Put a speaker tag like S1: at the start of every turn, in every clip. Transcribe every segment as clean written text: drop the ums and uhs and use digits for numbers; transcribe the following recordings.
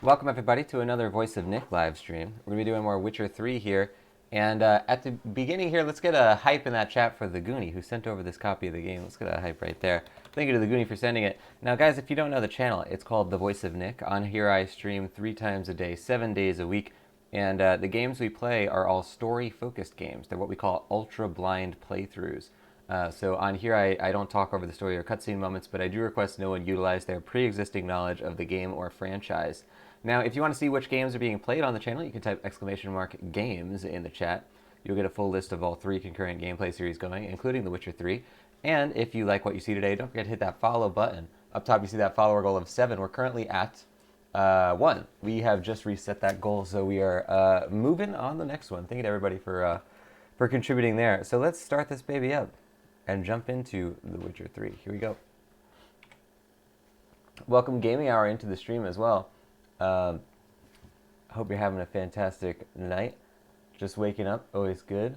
S1: Welcome everybody to another Voice of Nick live stream. We're going to be doing more Witcher 3 here. And at the beginning here, let's get a hype in that chat for the Goonie who sent over this copy of the game. Let's get a hype right there. Thank you to the Goonie for sending it. Now guys, if you don't know the channel, it's called The Voice of Nick. On here I stream 3 times a day, 7 days a week. And the games we play are all story-focused games. They're what we call ultra-blind playthroughs. So on here, I don't talk over the story or cutscene moments, but I do request no one utilize their pre-existing knowledge of the game or franchise. Now, if you want to see which games are being played on the channel, you can type !games in the chat. You'll get a full list of all 3 concurrent gameplay series going, including The Witcher 3. And if you like what you see today, don't forget to hit that follow button. Up top, you see that follower goal of 7. We're currently at 1. We have just reset that goal, so we are moving on the next one. Thank you to everybody for contributing there. So let's start this baby up and jump into The Witcher 3. Here we go. Welcome Gaming Hour into the stream as well. I hope you're having a fantastic night. Just waking up, always good.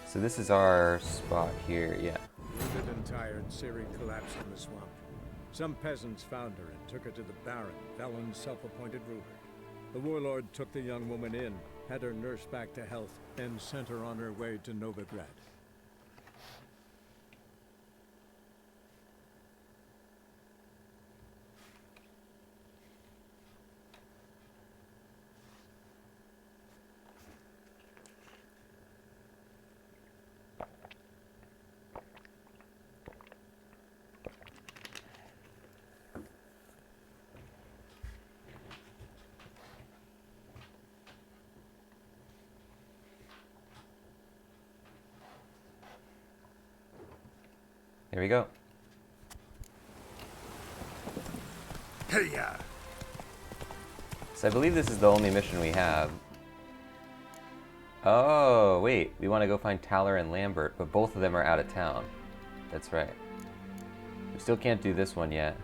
S1: So this is our spot here, yeah.
S2: Wounded and tired, Ciri collapsed in the swamp. Some peasants found her and took her to the Baron, Valen's self-appointed ruler. The warlord took the young woman in, had her nursed back to health, and sent her on her way to Novigrad.
S1: Here we go.
S2: Hey-ya!
S1: So I believe this is the only mission we have. Oh, wait. We want to go find Taller and Lambert, but both of them are out of town. That's right. We still can't do this one yet.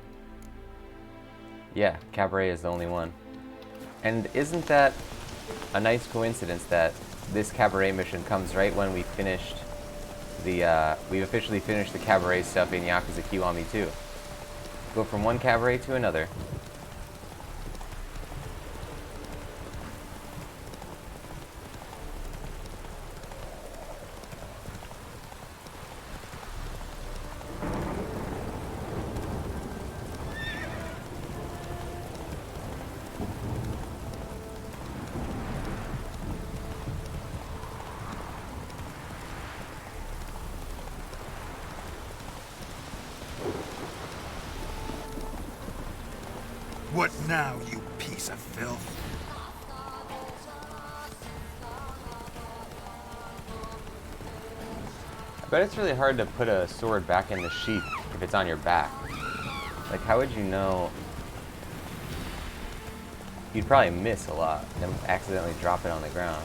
S1: Yeah, Cabaret is the only one. And isn't that a nice coincidence that this Cabaret mission comes right when we finished we've officially finished the Cabaret stuff in Yakuza Kiwami 2. Go from one Cabaret to another.
S3: What now, you piece of filth?
S1: I bet it's really hard to put a sword back in the sheath if it's on your back. Like, how would you know? You'd probably miss a lot and accidentally drop it on the ground.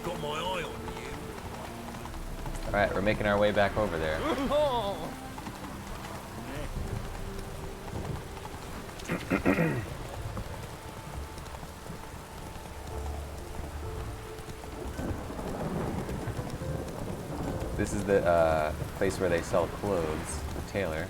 S3: Got my eye on
S1: Alright, we're making our way back over there. This is the place where they sell clothes, the tailor.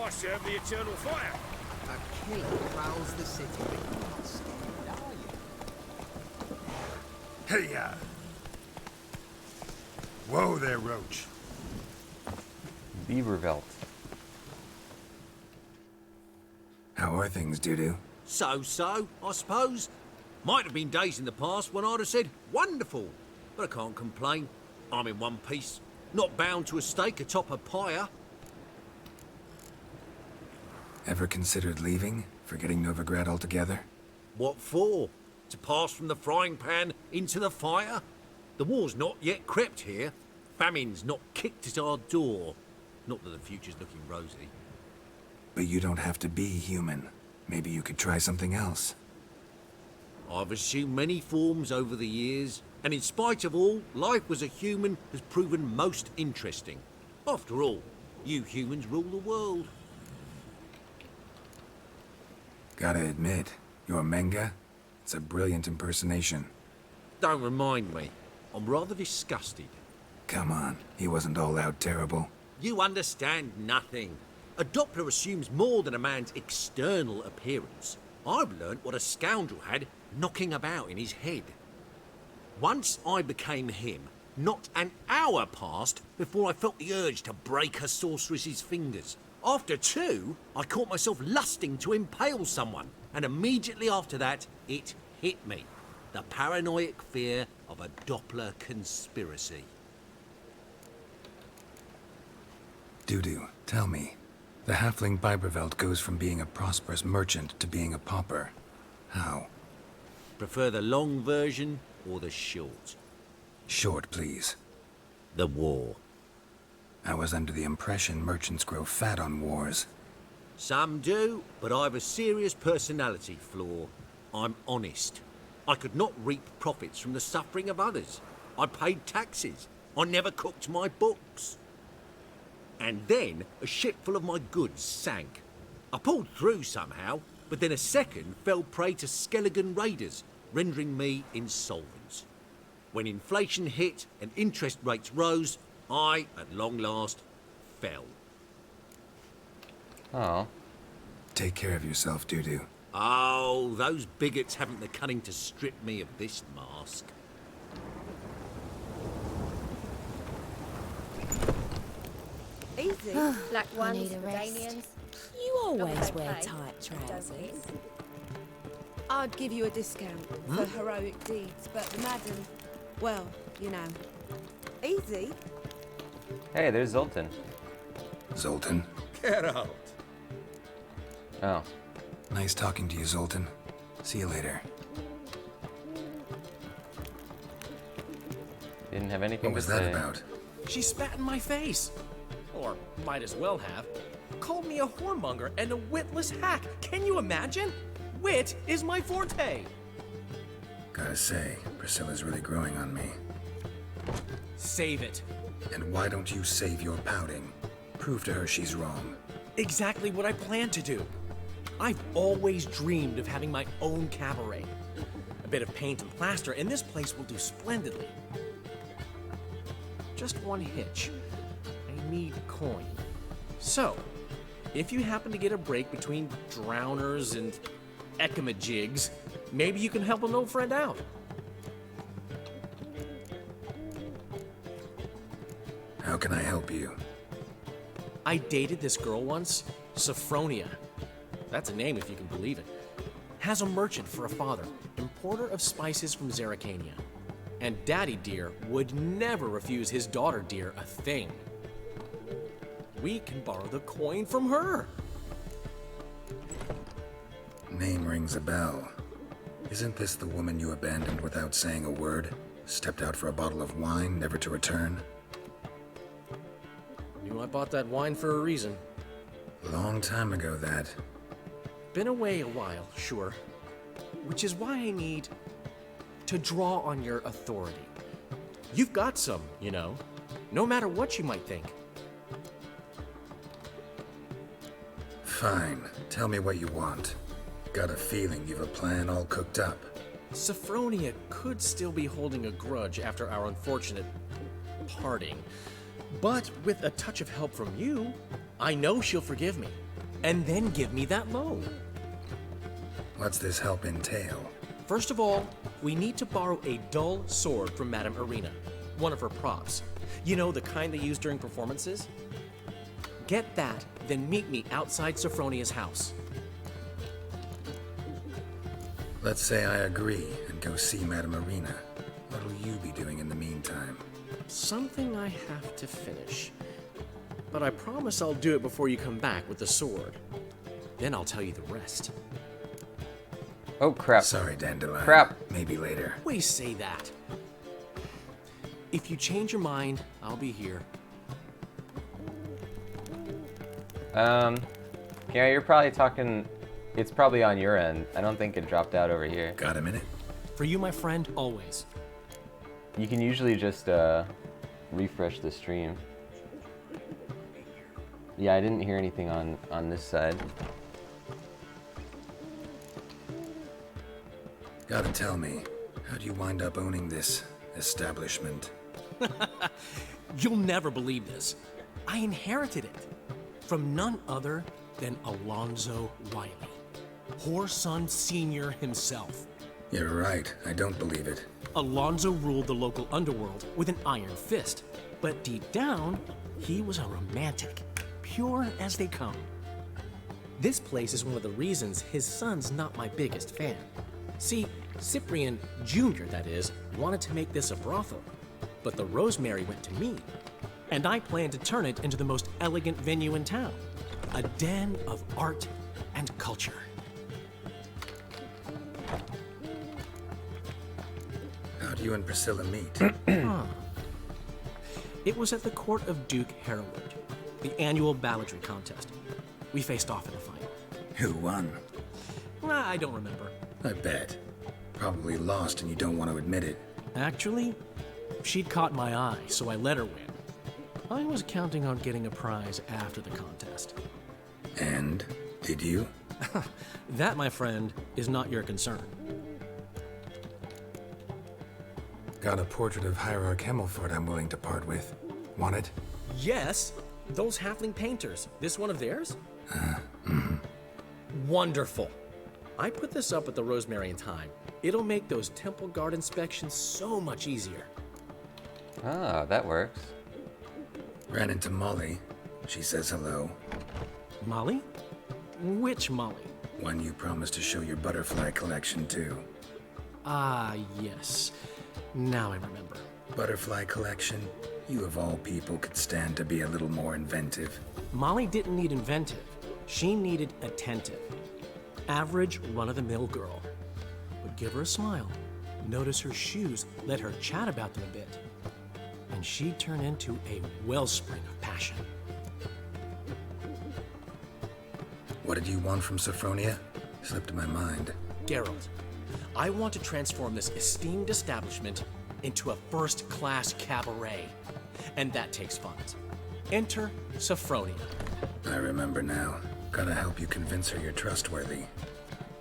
S4: I serve the eternal fire.
S5: A king prowls the city, but you're not scared, are you?
S3: Hey, Whoa there, Roach.
S1: Beavervelt.
S6: How are things, Dudu?
S7: So, I suppose. Might have been days in the past when I'd have said, wonderful. But I can't complain. I'm in one piece. Not bound to a stake atop a pyre.
S6: Ever considered leaving? Forgetting Novigrad altogether?
S7: What for? To pass from the frying pan into the fire? The war's not yet crept here. Famine's not kicked at our door. Not that the future's looking rosy.
S6: But you don't have to be human. Maybe you could try something else.
S7: I've assumed many forms over the years, and in spite of all, life as a human has proven most interesting. After all, you humans rule the world.
S6: Gotta admit, your Menga? It's a brilliant impersonation.
S7: Don't remind me. I'm rather disgusted.
S6: Come on, he wasn't all out terrible.
S7: You understand nothing. A Doppler assumes more than a man's external appearance. I've learnt what a scoundrel had knocking about in his head. Once I became him, not an hour passed before I felt the urge to break a sorceress's fingers. After two, I caught myself lusting to impale someone, and immediately after that, it hit me. The paranoid fear of a Doppler conspiracy.
S6: Dudu, tell me. The halfling Biberveld goes from being a prosperous merchant to being a pauper. How?
S7: Prefer the long version or the short?
S6: Short, please.
S7: The war.
S6: I was under the impression merchants grow fat on wars.
S7: Some do, but I've a serious personality flaw. I'm honest. I could not reap profits from the suffering of others. I paid taxes. I never cooked my books. And then a ship full of my goods sank. I pulled through somehow, but then a second fell prey to Skelligan raiders, rendering me insolvent. When inflation hit and interest rates rose, I, at long last, fell.
S1: Oh.
S6: Take care of yourself, Dudu.
S7: Oh, those bigots haven't the cunning to strip me of this mask.
S8: Easy. Black
S9: I
S8: ones,
S9: need a rest.
S8: medallions.
S9: You always
S8: Not
S9: wear
S8: okay.
S9: tight trousers.
S8: I'd give you a discount for heroic deeds, but the madam, well, you know. Easy.
S1: Hey, there's Zoltan.
S6: Zoltan.
S3: Get out.
S1: Oh.
S6: Nice talking to you, Zoltan. See you later.
S1: Didn't have anything
S6: What was
S1: to
S6: that
S1: say.
S6: about?
S10: She spat in my face. Or might as well have. Called me a whoremonger and a witless hack. Can you imagine? Wit is my forte.
S6: Gotta say, Priscilla's really growing on me.
S10: Save it.
S6: And why don't you save your pouting? Prove to her she's wrong.
S10: Exactly what I plan to do. I've always dreamed of having my own cabaret. A bit of paint and plaster, and this place will do splendidly. Just one hitch. I need coin. So, if you happen to get a break between drowners and ekamajigs, maybe you can help an old friend out.
S6: How can I help you?
S10: I dated this girl once, Sophronia. That's a name if you can believe it. Has a merchant for a father, importer of spices from Zerrikania. And Daddy Dear would never refuse his daughter Dear a thing. We can borrow the coin from her.
S6: Name rings a bell. Isn't this the woman you abandoned without saying a word? Stepped out for a bottle of wine, never to return?
S10: Knew I bought that wine for a reason.
S6: Long time ago, that.
S10: Been away a while, sure. Which is why I need to draw on your authority. You've got some, you know, no matter what you might think.
S6: Fine. Tell me what you want. Got a feeling you've a plan all cooked up.
S10: Sophronia could still be holding a grudge after our unfortunate parting. But with a touch of help from you, I know she'll forgive me. and then give me that loan.
S6: What's this help entail?
S10: First of all, we need to borrow a dull sword from Madame Arena, one of her props. You know, the kind they use during performances? Get that, then meet me outside Sophronia's house.
S6: Let's say I agree and go see Madame Arena. What'll you be doing in the meantime?
S10: Something I have to finish. But I promise I'll do it before you come back with the sword. Then I'll tell you the rest.
S1: Oh, crap.
S6: Sorry, Dandelion.
S1: Crap.
S6: Maybe later.
S10: Always say that. If you change your mind, I'll be here.
S1: Yeah, you're probably talking... It's probably on your end. I don't think it dropped out over here.
S6: Got a minute?
S10: For you, my friend, always.
S1: You can usually just refresh the stream. Yeah, I didn't hear anything on this side.
S6: Gotta tell me, how'd you wind up owning this establishment?
S10: You'll never believe this. I inherited it from none other than Alonzo Wiley, Whoreson Sr. himself.
S6: You're right, I don't believe it.
S10: Alonzo ruled the local underworld with an iron fist, but deep down, he was a romantic, pure as they come. This place is one of the reasons his son's not my biggest fan. See, Cyprian Jr., that is, wanted to make this a brothel, but the Rosemary went to me, and I planned to turn it into the most elegant venue in town, a den of art and culture.
S6: How'd you and Priscilla meet?
S10: It was at the court of Duke Harold, the annual balladry contest. We faced off in a fight.
S6: Who won?
S10: I don't remember.
S6: I bet. Probably lost and you don't want to admit it.
S10: Actually, she'd caught my eye, so I let her win. I was counting on getting a prize after the contest.
S6: And? Did you?
S10: That, my friend, is not your concern.
S6: Got a portrait of Hierarch Himmelford I'm willing to part with. Want it?
S10: Yes, those halfling painters. This one of theirs? Wonderful. I put this up at the Rosemary in time. It'll make those temple guard inspections so much easier.
S1: Ah, that works.
S6: Ran into Molly. She says hello.
S10: Molly? Which Molly?
S6: One you promised to show your butterfly collection to.
S10: Ah, yes. Now I remember.
S6: Butterfly collection? You of all people could stand to be a little more inventive.
S10: Molly didn't need inventive. She needed attentive. Average, run-of-the-mill girl. But give her a smile. Notice her shoes. Let her chat about them a bit. And she'd turn into a wellspring of passion.
S6: What did you want from Sophronia? Slipped my mind.
S10: Geralt, I want to transform this esteemed establishment into a first-class cabaret. And that takes funds. Enter Sophronia.
S6: I remember now. Gotta help you convince her you're trustworthy.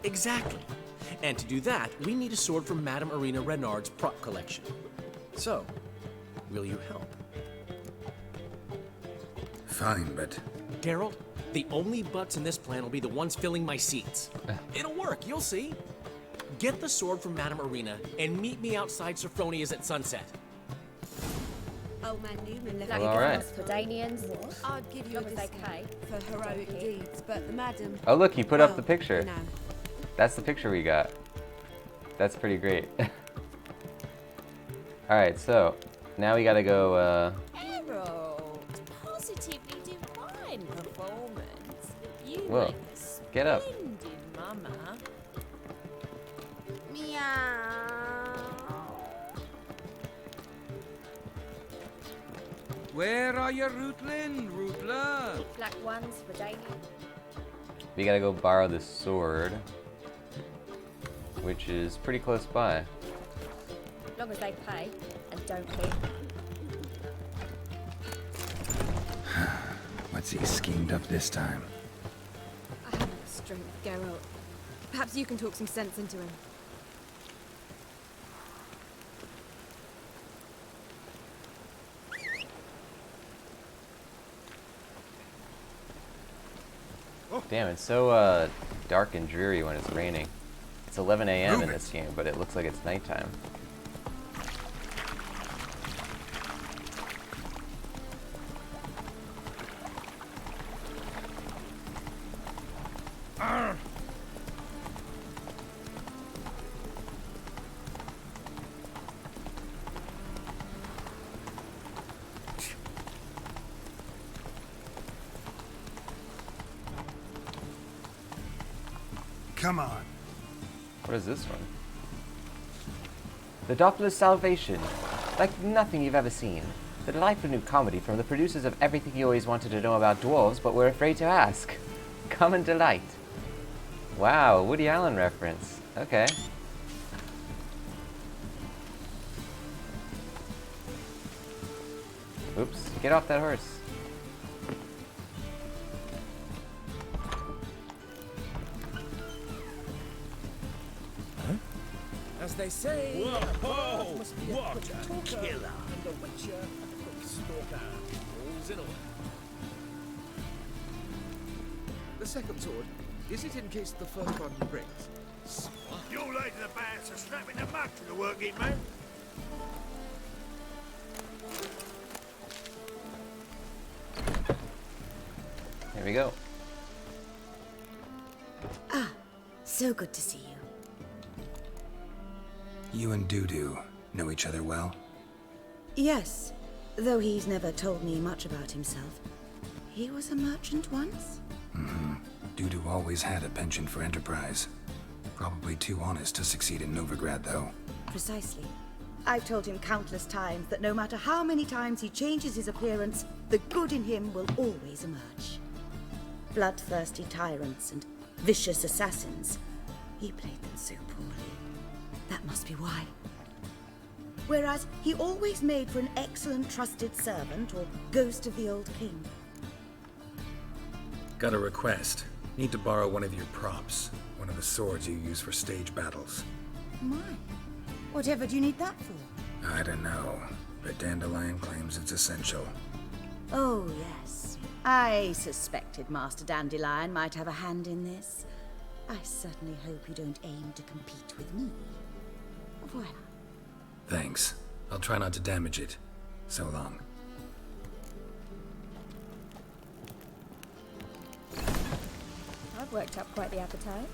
S10: Exactly. And to do that, we need a sword from Madame Arena Renard's prop collection. So, will you help?
S6: Fine, but...
S10: Geralt, the only butts in this plan will be the ones filling my seats. It'll work, you'll see. Get the sword from Madame Arena and meet me outside Sophronia's at sunset.
S8: Old man Newman left
S1: Well,
S8: me
S1: all right.
S8: guns for
S9: Danians.
S8: I'd give you a
S9: Long as they
S8: discount
S9: pay.
S8: for heroic deeds, but the madam...
S1: Oh, look, he put up the
S8: well,
S1: picture.
S8: you know.
S1: That's the picture we got. That's pretty great. Alright, so now we gotta go,
S9: Harold, positively divine performance. You
S1: Whoa,
S9: make a
S1: get up.
S9: splendid mama.
S5: Where are you, Rootlin? Rootler?
S9: Black ones for Daniel.
S1: We gotta go borrow this sword, which is pretty close by.
S9: Long as they pay and don't hit.
S6: What's he schemed up this time?
S8: I haven't the strength, Geralt. Perhaps you can talk some sense into him.
S2: Oh,
S1: Damn, it's so dark and dreary when it's raining. It's 11 a.m. in
S3: Move
S1: this
S3: it.
S1: game, but it looks like it's nighttime.
S3: Come on.
S1: What is this one? The Doppler's Salvation. Like nothing you've ever seen. The delightful new comedy from the producers of everything you always wanted to know about dwarves but were afraid to ask. Come and delight. Wow, Woody Allen reference. Okay. Oops, get off that horse.
S5: As they say,
S7: Whoa,
S5: a bird must be a
S7: what
S5: quick
S7: a
S5: talker,
S7: killer.
S5: and a witcher a quick stalker.
S10: All's in order.
S5: The second sword, is it in case the first one breaks?
S3: You lay to the bats are snapping the mug to the working man.
S1: There we go.
S4: So good to see you.
S6: You and Dudu know each other well?
S4: Yes, though he's never told me much about himself. He was a merchant once?
S6: Dudu always had a penchant for enterprise. Probably too honest to succeed in Novigrad, though.
S4: Precisely. I've told him countless times that no matter how many times he changes his appearance, the good in him will always emerge. Bloodthirsty tyrants and vicious assassins. He played them so poorly. That must be why. Whereas he always made for an excellent trusted servant or ghost of the old king.
S6: Got a request. Need to borrow one of your props. One of the swords you use for stage battles.
S4: My, whatever do you need that for?
S6: I don't know, but Dandelion claims it's essential.
S4: Oh, yes. I suspected Master Dandelion might have a hand in this. I certainly hope you don't aim to compete with me. Voilà.
S6: Thanks. I'll try not to damage it. So long.
S9: I've worked up quite the appetite.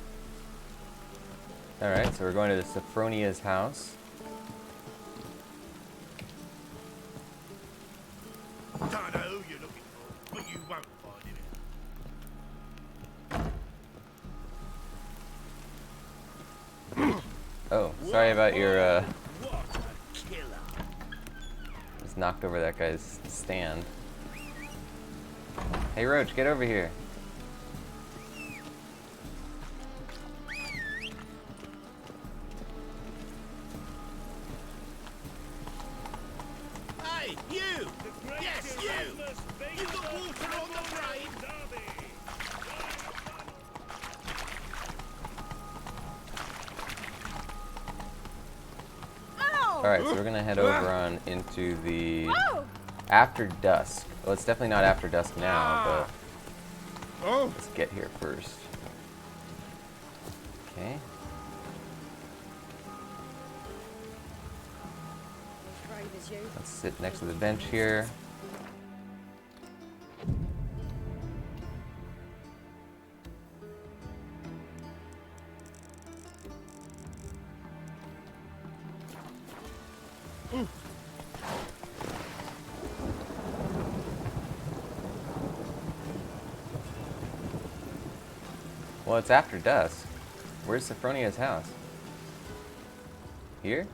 S1: Alright, so we're going to the Sophronia's house.
S3: Don't know who you're looking for, but you won't find him.
S1: Oh, sorry about your,
S7: What a killer.
S1: just knocked over that guy's stand. Hey Roach, get over here.
S7: Hey, you! Yes, you! You got water on the brain!
S1: Alright, so we're gonna head over on into the
S9: Oh!
S1: After Dusk. Well, it's definitely not After Dusk now, but let's get here first. Okay.
S9: Brave as you.
S1: Let's sit next to the bench here. Well, it's after dusk. Where's Sophronia's house? Here?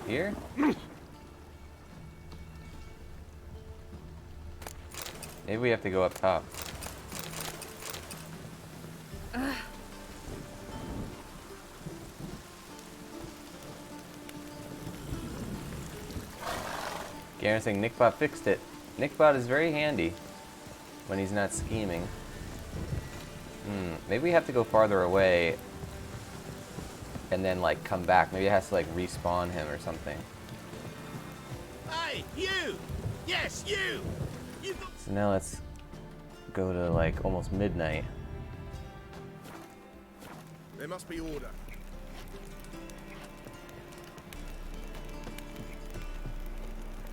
S1: Here? Maybe we have to go up top. Garen saying Nickbot fixed it. Nickbot is very handy when he's not scheming. Maybe we have to go farther away and then like come back. Maybe it has to like respawn him or something.
S7: Hey, you! Yes, you! You got...
S1: So now let's go to like almost midnight.
S3: There must be order.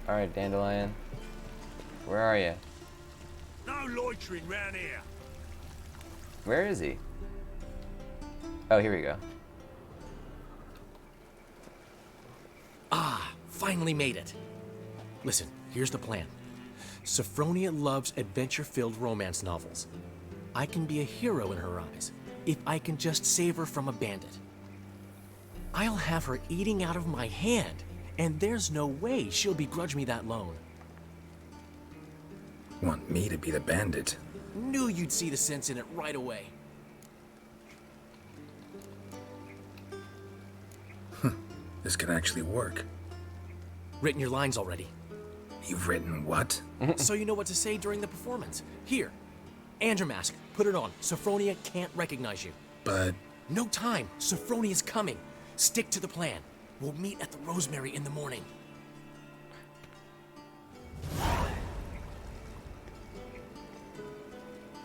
S1: Alright, Dandelion. Where are you?
S3: No loitering round here.
S1: Where is he? Oh, here we go.
S10: Ah, finally made it. Listen, here's the plan. Sophronia loves adventure-filled romance novels. I can be a hero in her eyes if I can just save her from a bandit. I'll have her eating out of my hand, and there's no way she'll begrudge me that loan.
S6: Want me to be the bandit?
S10: Knew you'd see the sense in it right away.
S6: This could actually work.
S10: Written your lines already.
S6: You've written what?
S10: So you know what to say during the performance. Here, and your mask. Put it on. Sophronia can't recognize you.
S6: But...
S10: No time. Sophronia's coming. Stick to the plan. We'll meet at the Rosemary in the morning.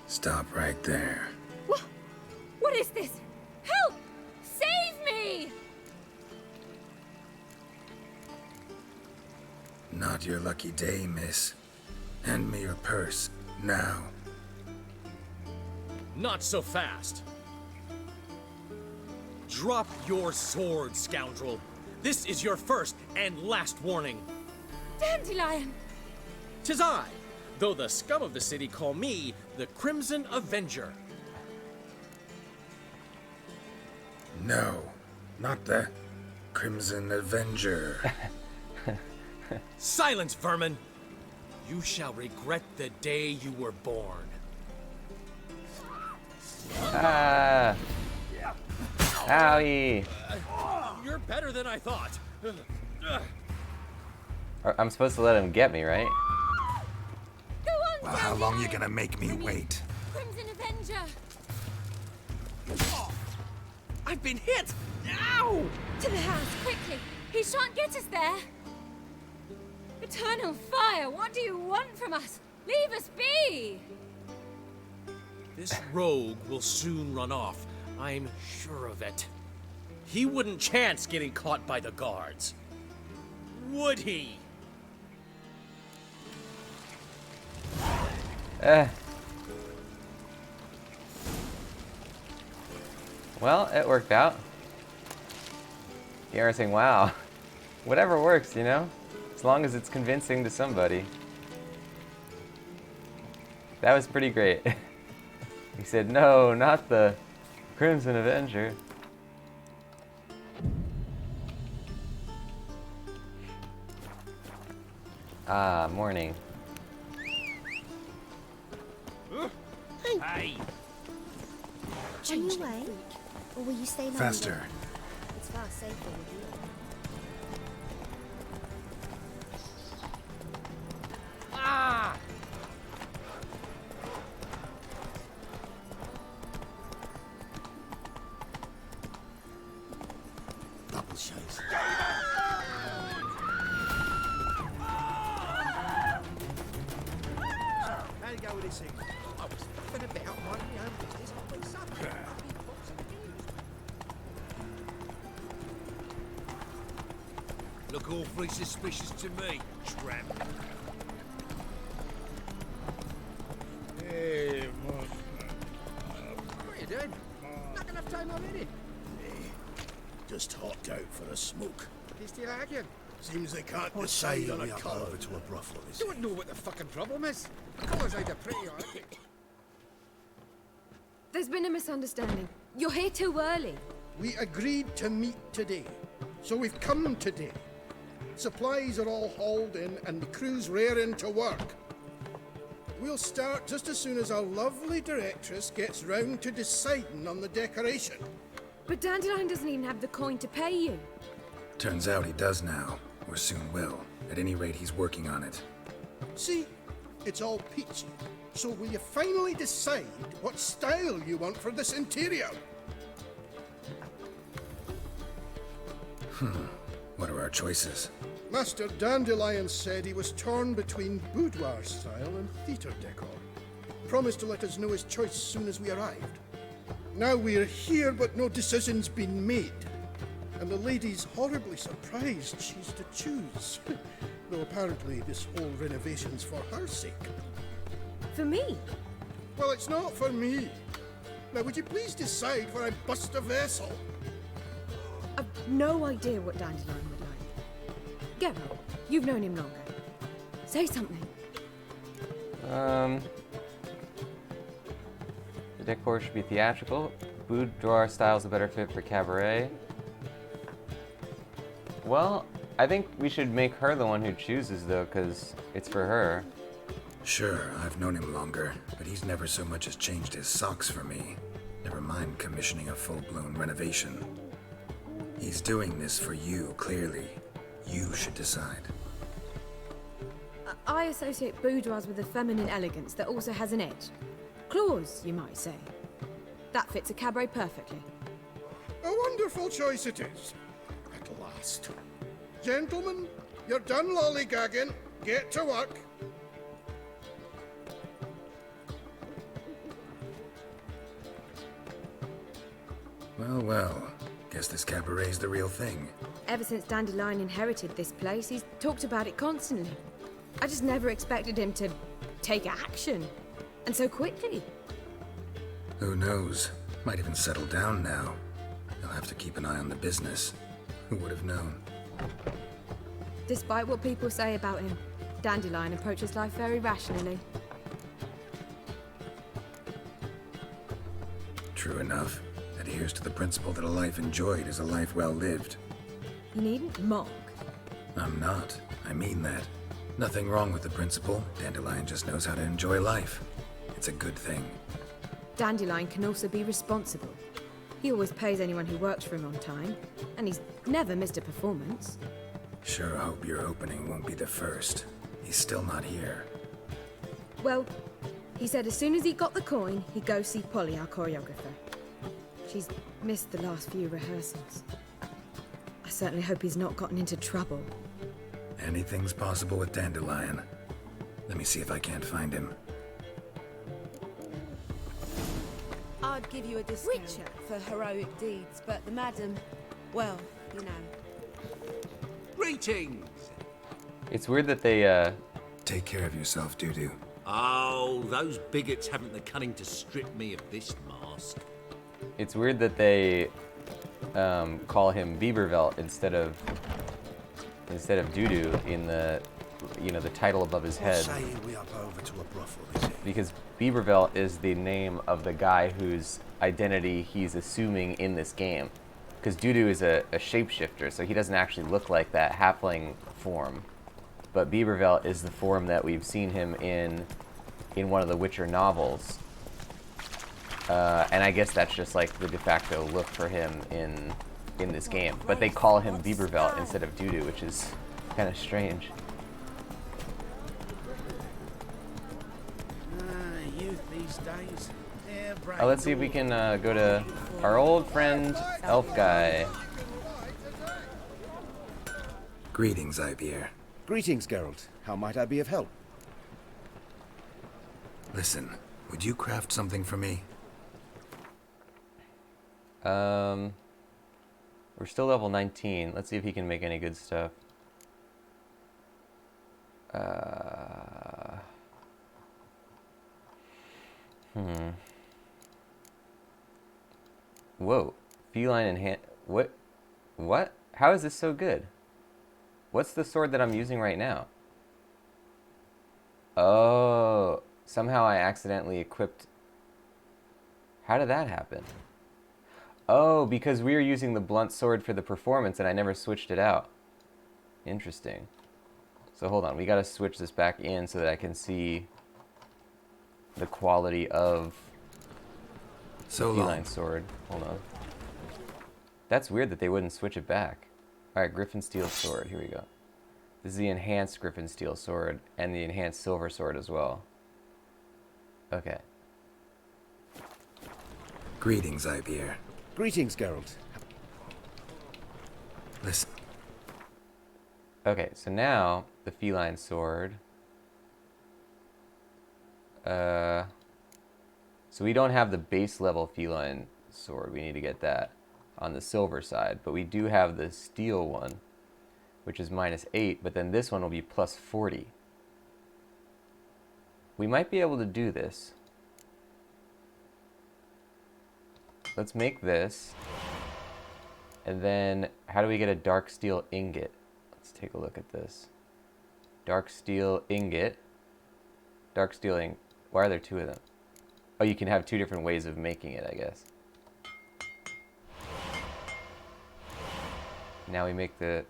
S6: Stop right there.
S9: What is this? Help! Save me!
S6: Not your lucky day, miss. Hand me your purse, now.
S10: Not so fast. Drop your sword, scoundrel. This is your first and last warning.
S9: Dandelion!
S10: 'Tis I, though the scum of the city call me the Crimson Avenger.
S6: No, not the Crimson Avenger.
S10: Silence, vermin! You shall regret the day you were born.
S1: Ah! Owie!
S10: You're better than I thought.
S1: I'm supposed to let him get me, right?
S9: Go on,
S6: Well, how long you gonna make me wait?
S9: Crimson Avenger!
S10: I've been hit! Ow!
S9: To the house, quickly! He shan't get us there! Eternal fire, what do you want from us? Leave us be!
S10: This rogue will soon run off. I'm sure of it. He wouldn't chance getting caught by the guards. Would he?
S1: Well, it worked out. You're saying, wow. Whatever works, you know? As long as it's convincing to somebody. That was pretty great. He said, no, not the Crimson Avenger. Ah, morning.
S3: Hey!
S11: On your way? Or will you stay longer?
S6: Faster.
S11: It's far safer with you.
S10: Ah!
S3: Double shows. How'd it go with this thing?
S5: I was thinking about minding my own business. When suddenly, a big box of news.
S7: Look awfully suspicious to me, tramp.
S3: Hey,
S5: What are you doing? Not enough time already.
S3: just hopped out for a smoke.
S5: He's still arguing.
S3: Seems they can't decide on a colour. Over to a brothel, is
S5: Don't know what the fucking problem is. Colours either pretty or ugly.
S8: There's been a misunderstanding. You're here too early.
S12: We agreed to meet today, so we've come today. Supplies are all hauled in and the crew's raring to work. We'll start just as soon as our lovely directress gets round to deciding on the decoration.
S8: But Dandelion doesn't even have the coin to pay you.
S6: Turns out he does now, or soon will. At any rate, he's working on it.
S12: See, it's all peachy. So will you finally decide what style you want for this interior?
S6: What are our choices?
S12: Master Dandelion said he was torn between boudoir style and theatre decor. promised to let us know his choice as soon as we arrived. Now we're here, but no decision's been made. And the lady's horribly surprised she's to choose. Though apparently this whole renovation's for her sake.
S8: For me?
S12: Well, it's not for me. Now, would you please decide where I bust a vessel?
S8: I've no idea what Dandelion would like. Geralt, you've known him longer. Say something.
S1: The decor should be theatrical. Boudoir style's a better fit for cabaret. Well, I think we should make her the one who chooses, though, because it's for her.
S6: Sure, I've known him longer, but he's never so much as changed his socks for me. Never mind commissioning a full-blown renovation. He's doing this for you, clearly. You should decide.
S8: I associate boudoirs with a feminine elegance that also has an edge. Claws, you might say. That fits a cabaret perfectly.
S12: A wonderful choice it is. At last. Gentlemen, you're done lollygagging. Get to work.
S6: Well, well. Guess this cabaret's the real thing.
S8: Ever since Dandelion inherited this place, he's talked about it constantly. I just never expected him to take action. And so quickly.
S6: Who knows? Might even settle down now. He'll have to keep an eye on the business. Who would have known?
S8: Despite what people say about him, Dandelion approaches life very rationally.
S6: True enough. Adheres to the principle that a life enjoyed is a life well lived.
S8: You needn't mock.
S6: I'm not. I mean that. Nothing wrong with the principle. Dandelion just knows how to enjoy life. It's a good thing.
S8: Dandelion can also be responsible. He always pays anyone who works for him on time, and he's never missed a performance.
S6: Sure hope your opening won't be the first. He's still not here.
S8: Well, he said as soon as he got the coin, he'd go see Polly, our choreographer. She's missed the last few rehearsals. I certainly hope he's not gotten into trouble.
S6: Anything's possible with Dandelion. Let me see if I can't find him.
S8: I'd give you a discount for heroic deeds, but the madam, well, you know.
S7: Greetings!
S1: It's weird that they,
S6: Take care of yourself, Dudu.
S7: Oh, those bigots haven't the cunning to strip me of this mask.
S1: It's weird that they call him Biebervelt instead of Dudu in the, you know, the title above his head.
S3: Say we up over to a brothel, is it?
S1: Because Biebervelt is the name of the guy whose identity he's assuming in this game. Because Dudu is a shapeshifter, so he doesn't actually look like that halfling form. But Biebervelt is the form that we've seen him in one of the Witcher novels. And I guess that's just like the de facto look for him in this game. But they call him Biebervelt instead of Dudu, which is kind of strange.
S3: Youth these days.
S1: Let's see if we can go to our old friend, Elf Guy.
S6: Greetings, Ibeer.
S3: Greetings, Geralt. How might I be of help?
S6: Listen, would you craft something for me?
S1: We're still level 19. Let's see if he can make any good stuff. Whoa. Feline and hand... What? What? How is this so good? What's the sword that I'm using right now? Oh. Somehow I accidentally equipped... How did that happen? Oh, because we were using the blunt sword for the performance and I never switched it out. Interesting. So hold on, we gotta switch this back in so that I can see the quality of the feline sword. Hold on. That's weird that they wouldn't switch it back. Alright, Griffin Steel Sword, here we go. This is the enhanced Griffin Steel Sword and the enhanced Silver Sword as well. Okay.
S6: Greetings, Ibeer.
S3: Greetings, Geralt.
S6: Listen.
S1: Okay, so now the feline sword. So we don't have the base level feline sword. We need to get that on the silver side. But we do have the steel one, which is -8. But then this one will be +40. We might be able to do this. Let's make this. And then, how do we get a dark steel ingot? Let's take a look at this. Dark steel ingot. Dark steel ingot. Why are there 2 of them? Oh, you can have 2 different ways of making it, I guess. Now we make the...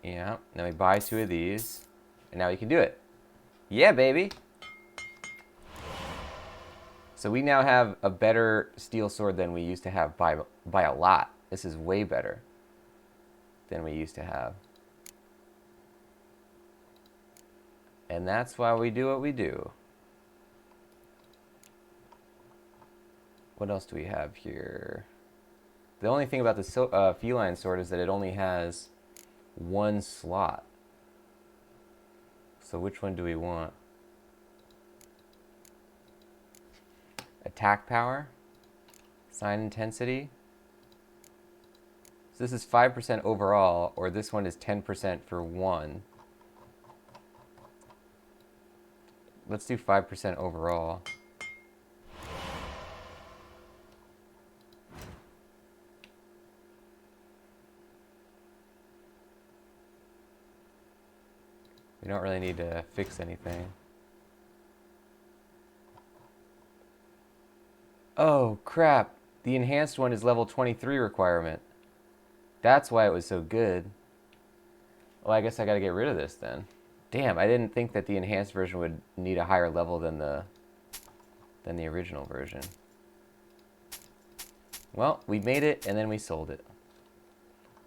S1: Yeah. Now we buy 2 of these. And now we can do it. Yeah, baby! So we now have a better steel sword than we used to have by a lot. This is way better than we used to have. And that's why we do what we do. What else do we have here? The only thing about the feline sword is that it only has 1 slot. So which one do we want? Attack power, sign intensity. So this is 5% overall, or this one is 10% for 1. Let's do 5% overall. We don't really need to fix anything. Oh, crap. The enhanced one is level 23 requirement. That's why it was so good. Well, I guess I gotta get rid of this then. Damn, I didn't think that the enhanced version would need a higher level than the original version. Well, we made it and then we sold it.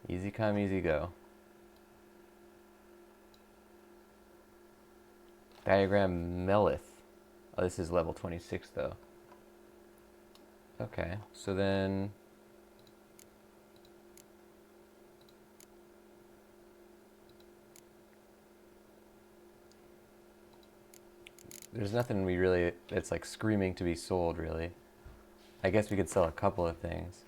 S1: Easy come, easy go. Diagram Melith. Oh, this is level 26 though. Okay, so then... There's nothing we really, that's like screaming to be sold, really. I guess we could sell a couple of things.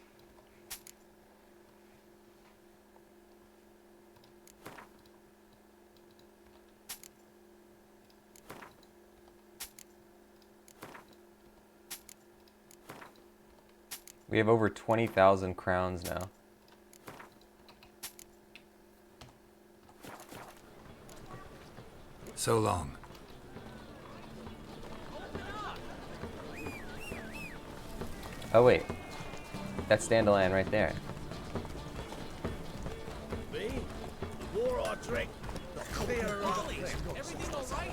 S1: We have over 20,000 crowns now.
S6: So long.
S1: Oh wait, that's Dandelion right there.
S3: Me? The more I drink, the clearer I think.
S10: Everything all right?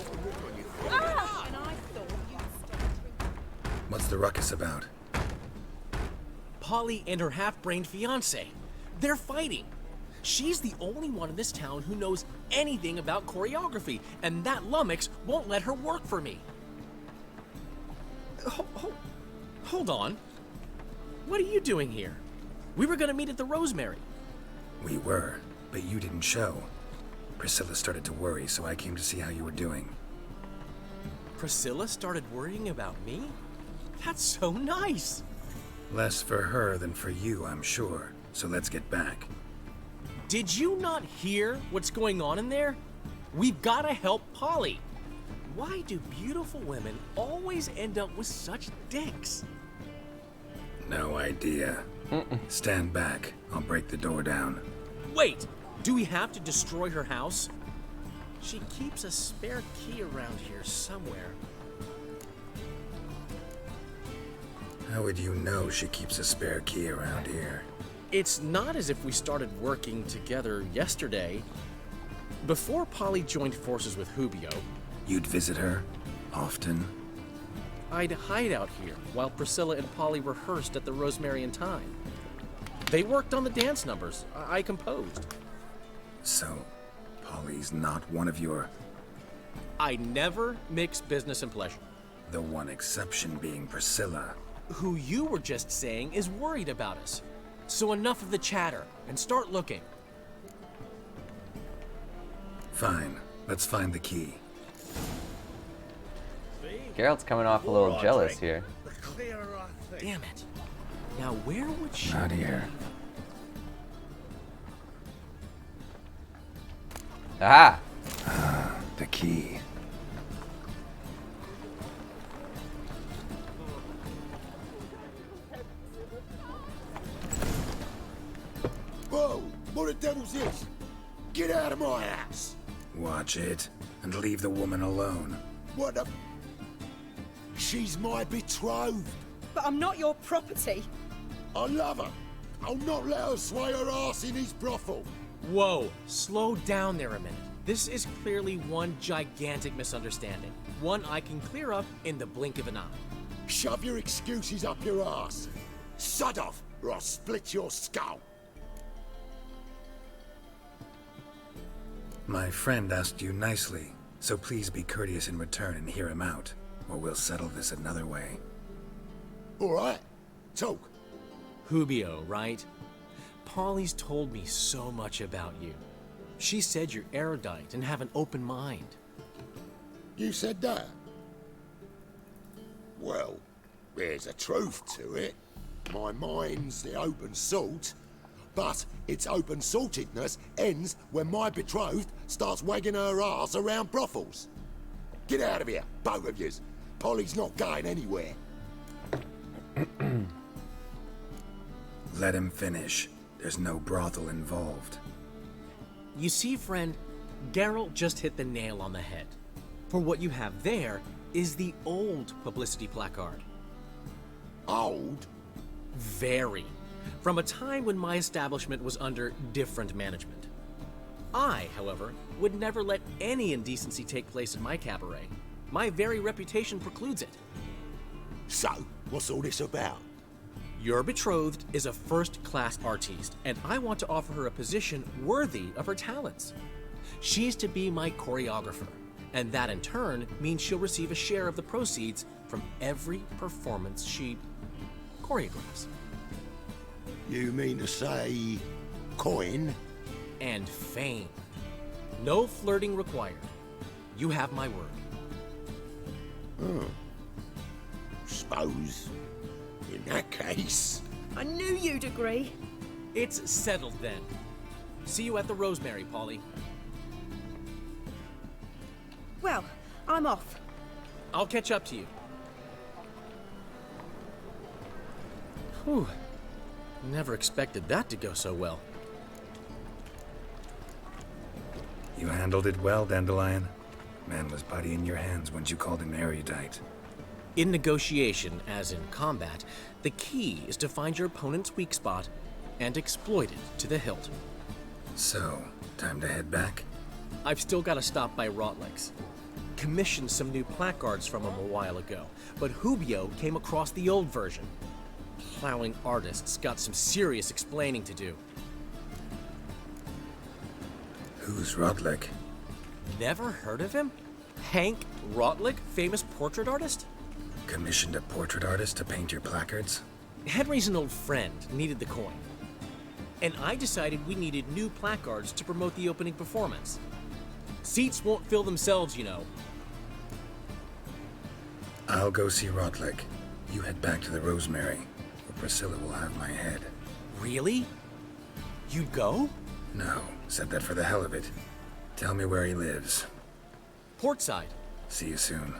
S9: Ah! And I thought you'd stop drinking.
S6: What's the ruckus about?
S10: Polly and her half-brained fiancé. They're fighting. She's the only one in this town who knows anything about choreography, and that lummox won't let her work for me. Hold on. What are you doing here? We were gonna meet at the Rosemary.
S6: We were, but you didn't show. Priscilla started to worry, so I came to see how you were doing.
S10: Priscilla started worrying about me? That's so nice.
S6: Less for her than for you, I'm sure. So let's get back.
S10: Did you not hear what's going on in there? We've gotta help Polly. Why do beautiful women always end up with such dicks?
S6: No idea. Stand back. I'll break the door down.
S10: Wait! Do we have to destroy her house? She keeps a spare key around here somewhere.
S6: How would you know she keeps a spare key around here?
S10: It's not as if we started working together yesterday. Before Polly joined forces with Hubio,
S6: You'd visit her? Often?
S10: I'd hide out here while Priscilla and Polly rehearsed at the Rosemary and Thyme. They worked on the dance numbers I composed.
S6: So, Polly's not one of your...
S10: I never mix business and pleasure.
S6: The one exception being Priscilla.
S10: Who you were just saying is worried about us. So enough of the chatter, and start looking.
S6: Fine. Let's find the key.
S1: Geralt's coming off a little jealous here.
S3: The clearer
S10: Damn it. Now where would she...
S6: Not here.
S1: Aha!
S6: The key.
S3: Whoa! What the devil's this? Get out of my house!
S6: Watch it, and leave the woman alone.
S3: What the... She's my betrothed.
S9: But I'm not your property.
S3: I love her. I'll not let her sway her ass in his brothel.
S10: Whoa, slow down there a minute. This is clearly one gigantic misunderstanding. One I can clear up in the blink of an eye.
S3: Shove your excuses up your ass. Sod off, or I'll split your skull.
S6: My friend asked you nicely, so please be courteous in return and hear him out, or we'll settle this another way.
S3: All right, talk.
S10: Hubio, right? Polly's told me so much about you. She said you're erudite and have an open mind.
S3: You said that? Well, there's a truth to it. My mind's the open salt, but its open saltedness ends when my betrothed starts wagging her ass around brothels. Get out of here, both of yous. Polly's not going anywhere.
S6: Let him finish. There's no brothel involved.
S10: You see, friend, Geralt just hit the nail on the head. For what you have there is the old publicity placard.
S3: Old?
S10: Very. From a time when my establishment was under different management. I, however, would never let any indecency take place in my cabaret. My very reputation precludes it.
S3: So, what's all this about?
S10: Your betrothed is a first-class artiste, and I want to offer her a position worthy of her talents. She's to be my choreographer, and that in turn means she'll receive a share of the proceeds from every performance she choreographs.
S3: You mean to say... coin?
S10: And fame. No flirting required. You have my word.
S3: Suppose... in that case...
S9: I knew you'd agree.
S10: It's settled then. See you at the Rosemary, Polly.
S9: Well, I'm off.
S10: I'll catch up to you. Whew. Never expected that to go so well.
S6: You handled it well, Dandelion. Man was body in your hands once you called him erudite.
S10: In negotiation, as in combat, the key is to find your opponent's weak spot and exploit it to the hilt.
S6: So, time to head back?
S10: I've still got to stop by Rotlick's. Commissioned some new placards from him a while ago, but Hubio came across the old version. Plowing artists got some serious explaining to do.
S6: Who's Rodlick?
S10: Never heard of him? Hank Rotlick, famous portrait artist?
S6: Commissioned a portrait artist to paint your placards?
S10: Henry's an old friend, needed the coin. And I decided we needed new placards to promote the opening performance. Seats won't fill themselves, you know.
S6: I'll go see Rodlick. You head back to the Rosemary, where Priscilla will have my head.
S10: Really? You'd go?
S6: No, said that for the hell of it. Tell me where he lives.
S10: Portside.
S6: See you soon.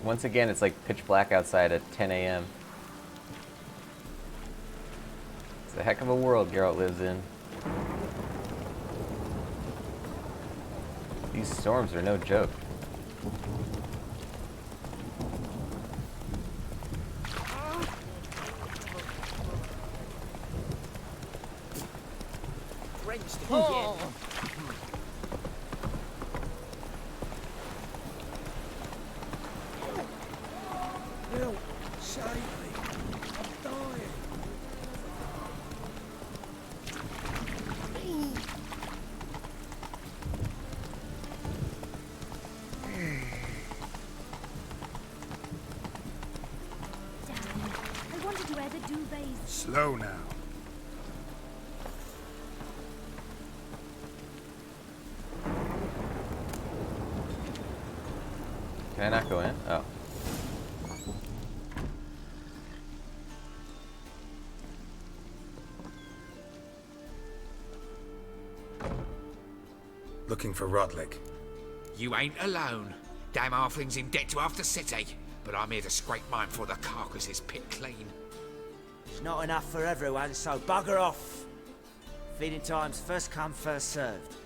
S1: Once again, it's like pitch black outside at 10 a.m. It's a heck of a world Geralt lives in. These storms are no joke.
S9: Oh.
S3: Help! Save me! I'm dying!
S11: Darling, I wanted to wear the duvets.
S6: Slow now.
S1: Can I not go in? Oh.
S6: Looking for Rodlick.
S13: You ain't alone. Damn halfling's in debt to half the city, but I'm here to scrape mine before the carcass is pit clean.
S14: It's not enough for everyone, so bugger off. Feeding time's first come, first served.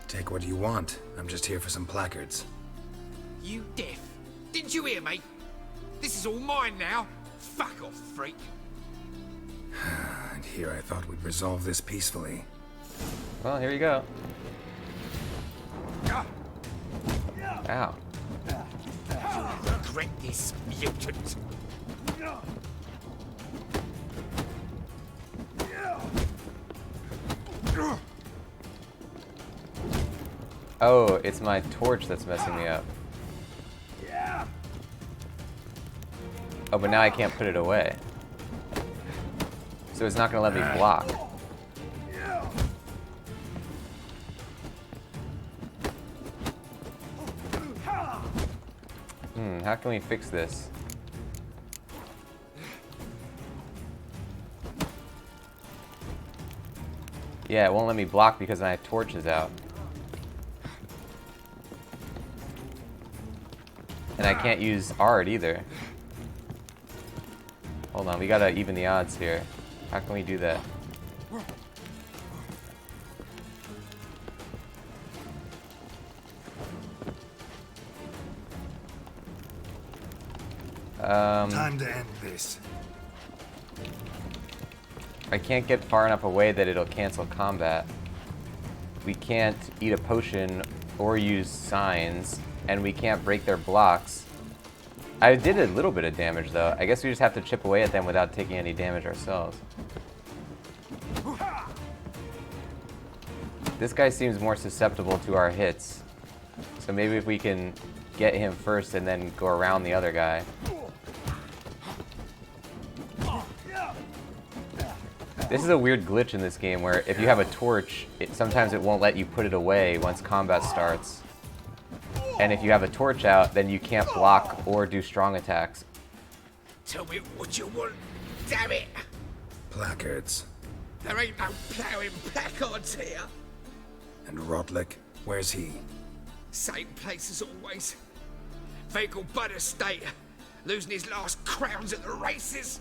S6: Take what you want. I'm just here for some placards.
S13: You deaf? Didn't you hear me? This is all mine now. Fuck off, freak.
S6: And here I thought we'd resolve this peacefully.
S1: Well, here you go. Ow.
S13: Regret this, mutant.
S1: Oh, it's my torch that's messing me up. Oh, but now I can't put it away. So it's not going to let me block. How can we fix this? Yeah, it won't let me block because my torch is out. And I can't use art either. Hold on, we gotta even the odds here. How can we do that?
S6: Time to end this.
S1: I can't get far enough away that it'll cancel combat. We can't eat a potion or use signs, and we can't break their blocks. I did a little bit of damage though. I guess we just have to chip away at them without taking any damage ourselves. This guy seems more susceptible to our hits. So maybe if we can get him first and then go around the other guy. This is a weird glitch in this game where if you have a torch, sometimes it won't let you put it away once combat starts. And if you have a torch out, then you can't block or do strong attacks.
S13: Tell me what you want, damn it!
S6: Placards.
S13: There ain't no ploughing placards here.
S6: And Rodlick, where's he?
S13: Same place as always. Vegal Bud Estate, losing his last crowns at the races.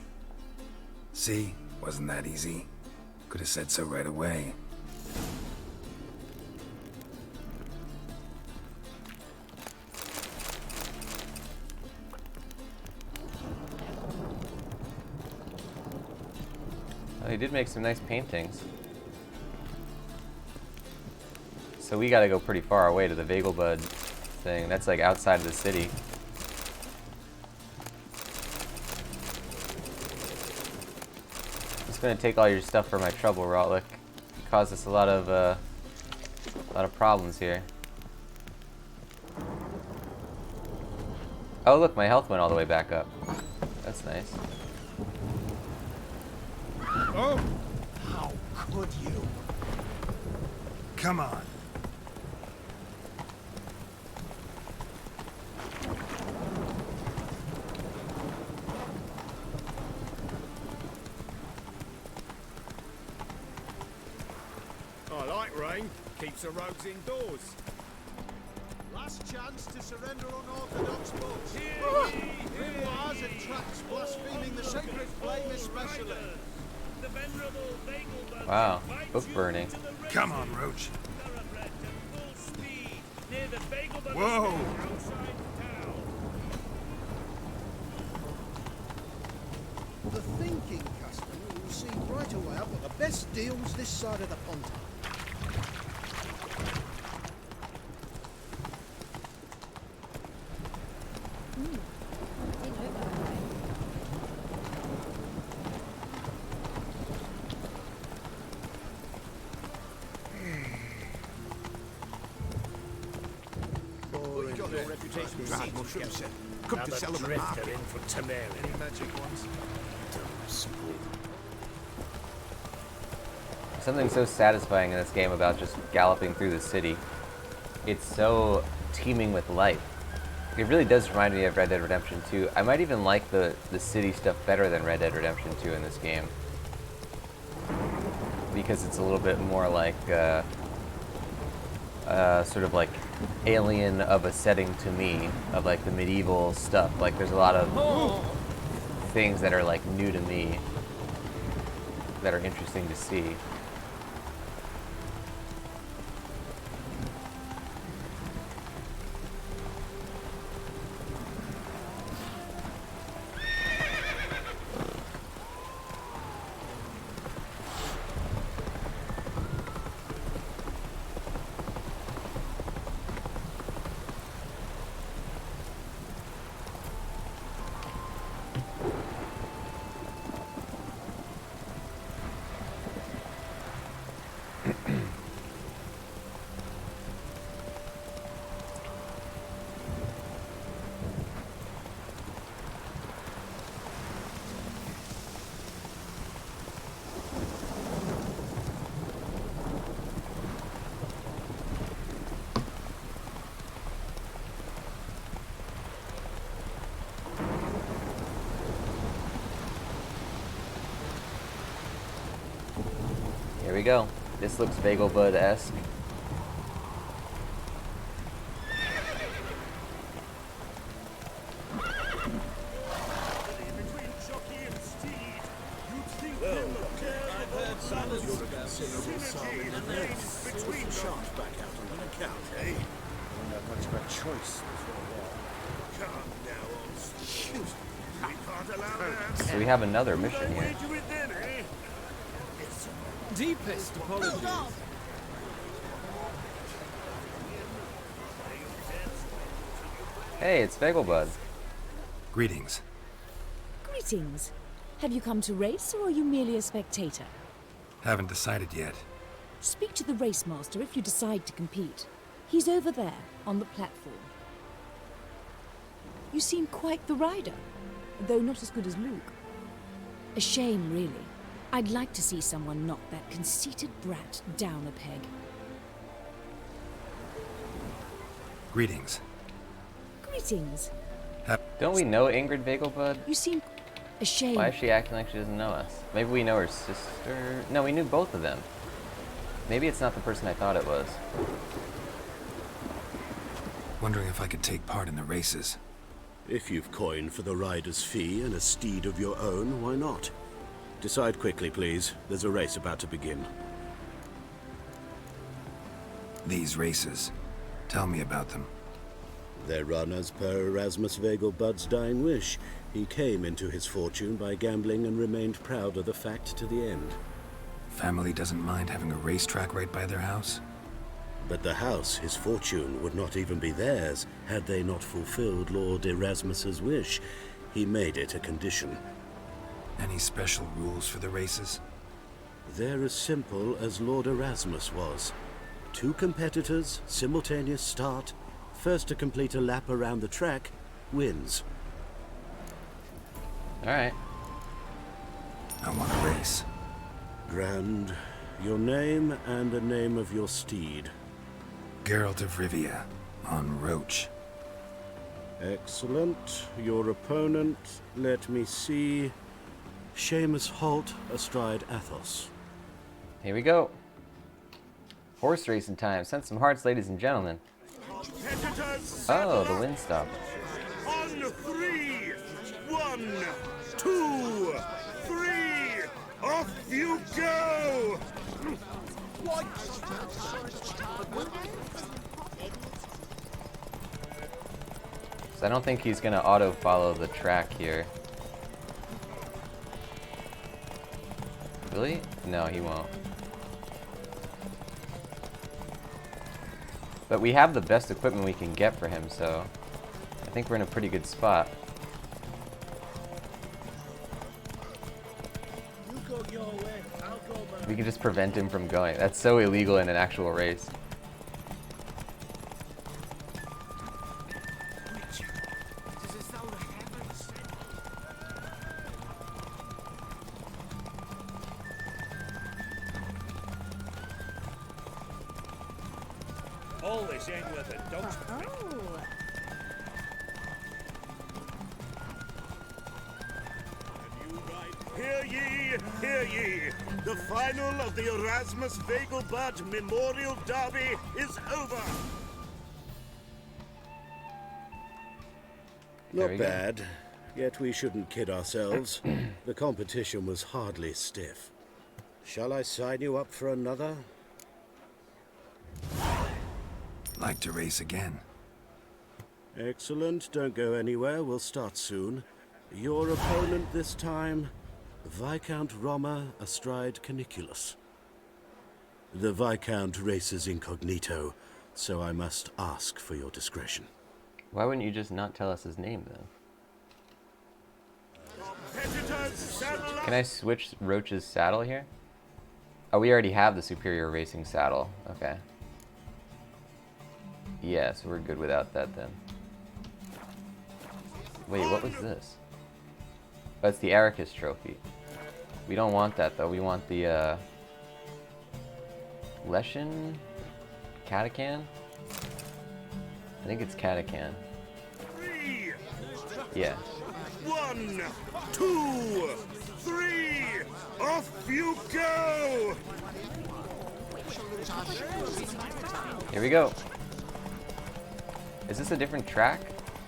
S6: See? Wasn't that easy? Could have said so right away.
S1: Oh, he did make some nice paintings. So we gotta go pretty far away to the Vegelbud thing. That's like outside of the city. Just gonna take all your stuff for my trouble, Rotlick. You caused us a lot of problems here. Oh look, my health went all the way back up. That's nice.
S12: Oh! How could you?
S6: Come on.
S2: I like rain. Keeps the rogues indoors.
S12: Last chance to surrender unorthodox books. Grimoires and tracts blaspheming the sacred flame especially.
S1: Wow, book burning.
S6: Come on, Roach. Whoa!
S12: The thinking customer will see right away I've got the best deals this side of the pond.
S13: Come to sell them at market.
S2: in for Tamari. Any magic ones?
S1: Something so satisfying in this game about just galloping through the city. it's so teeming with life. It really does remind me of Red Dead Redemption 2. I might even like the city stuff better than Red Dead Redemption 2 in this game. Because it's a little bit more like, sort of like alien of a setting to me, of like the medieval stuff. Like there's a lot of things that are like new to me that are interesting to see. Here we go. This looks Vagelbud-esque. So we have another mission here.
S5: Deepest apologies.
S1: Hey, it's Vagelbud.
S6: Greetings.
S15: Greetings. Have you come to race, or are you merely a spectator?
S6: Haven't decided yet.
S15: Speak to the race master if you decide to compete. He's over there, on the platform. You seem quite the rider, though not as good as Luke. A shame, really. I'd like to see someone knock that conceited brat down a peg.
S6: Greetings.
S15: Greetings.
S1: Don't we know Ingrid Vagelbud?
S15: You seem a shame.
S1: Why is she acting like she doesn't know us? Maybe we know her sister? No, we knew both of them. Maybe it's not the person I thought it was.
S6: Wondering if I could take part in the races.
S16: If you've coin for the rider's fee and a steed of your own, why not? Decide quickly, please. There's a race about to begin.
S6: These races. Tell me about them.
S16: They're run as per Erasmus Vagelbud's dying wish. He came into his fortune by gambling and remained proud of the fact to the end.
S6: Family doesn't mind having a racetrack right by their house?
S16: But the house, his fortune, would not even be theirs had they not fulfilled Lord Erasmus's wish. He made it a condition.
S6: Any special rules for the races?
S16: They're as simple as Lord Erasmus was. 2 competitors, simultaneous start. First to complete a lap around the track wins.
S1: Alright.
S6: I want to race.
S16: Grand. Your name and the name of your steed.
S6: Geralt of Rivia, on Roach.
S16: Excellent. Your opponent, let me see. Seamus Holt astride Athos.
S1: Here we go. Horse racing time. Send some hearts, ladies and gentlemen. Oh, the wind stopped.
S17: On 3. 1, 2, 3. Off you go!
S1: So I don't think he's gonna auto follow the track here. Really? No, he won't. But we have the best equipment we can get for him, so I think we're in a pretty good spot. We can just prevent him from going. That's so illegal in an actual race.
S17: All this ain't worth a dog's prick. Hear ye, hear ye! The final of the Erasmus Vegelbud Memorial Derby is over!
S16: Not bad, yet we shouldn't kid ourselves. The competition was hardly stiff. Shall I sign you up for another?
S6: Like to race again.
S16: Excellent, don't go anywhere, we'll start soon. Your opponent this time, Viscount Roma astride Caniculus. The Viscount races incognito, so I must ask for your discretion.
S1: Why wouldn't you just not tell us his name, then? Can I switch Roach's saddle here? Oh, we already have the superior racing saddle. Okay. Yeah, so we're good without that, then. Wait, what was this? Oh, it's the Arrakis trophy. We don't want that, though. We want the, Leshen? Catacan? I think it's Catacan. Yeah.
S17: 1, 2, 3, off you go!
S1: Here we go. Is this a different track?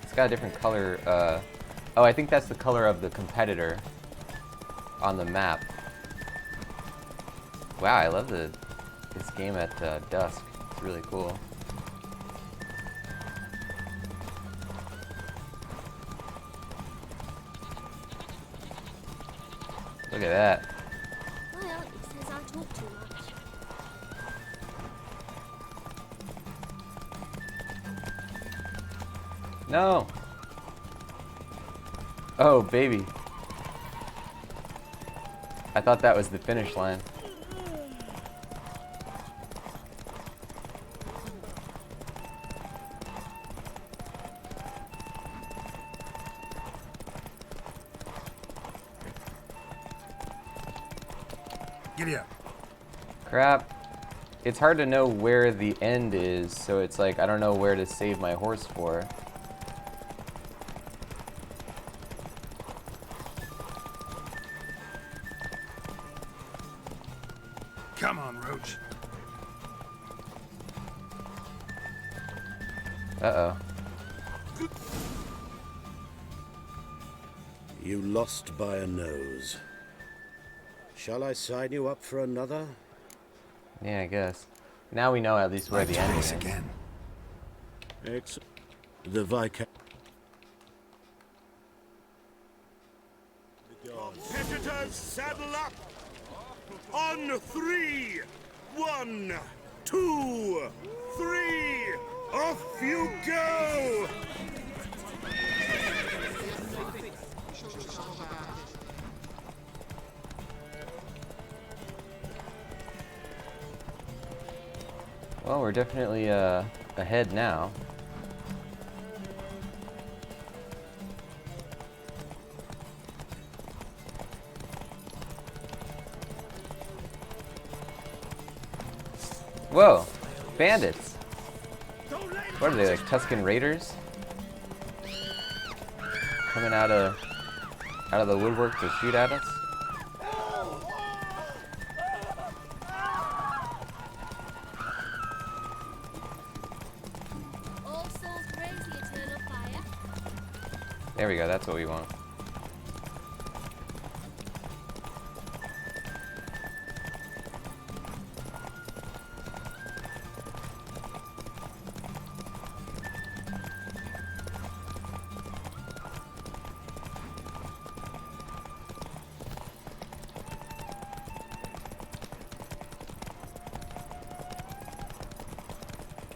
S1: It's got a different color. Oh, I think that's the color of the competitor on the map. Wow, I love this game at dusk. It's really cool. Look at that.
S11: My auntie says I talk too much.
S1: No! Oh, baby. I thought that was the finish line.
S6: Giddy up.
S1: Crap. It's hard to know where the end is, so it's like I don't know where to save my horse for.
S6: Come on, Roach.
S1: Uh-oh.
S16: You lost by a nose. Shall I sign you up for another?
S1: Yeah, I guess. Now we know at least where the end is.
S6: Again.
S16: Excellent. The Viscount.
S17: Competitors, saddle up! On 3! 1, 2, 3, off you go!
S1: Well, we're definitely ahead now. Whoa! Bandits! What are they, like Tuscan Raiders? Coming out of the woodwork to shoot at us?
S11: All souls praise the eternal fire.
S1: There we go, that's what we want.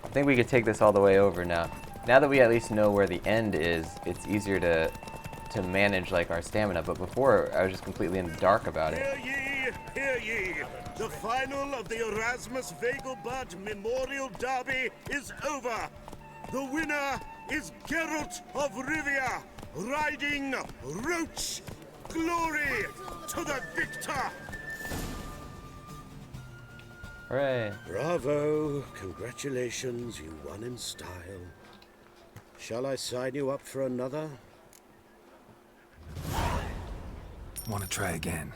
S1: I think we could take this all the way over now. Now that we at least know where the end is, it's easier to manage like our stamina, but before I was just completely in the dark about it.
S17: Hear ye, hear ye! The final of the Erasmus Vegelbud Memorial Derby is over! The winner is Geralt of Rivia, riding Roach! Glory to the victor!
S1: Hooray.
S16: Bravo. Congratulations, you won in style. Shall I sign you up for another?
S6: Want to try again?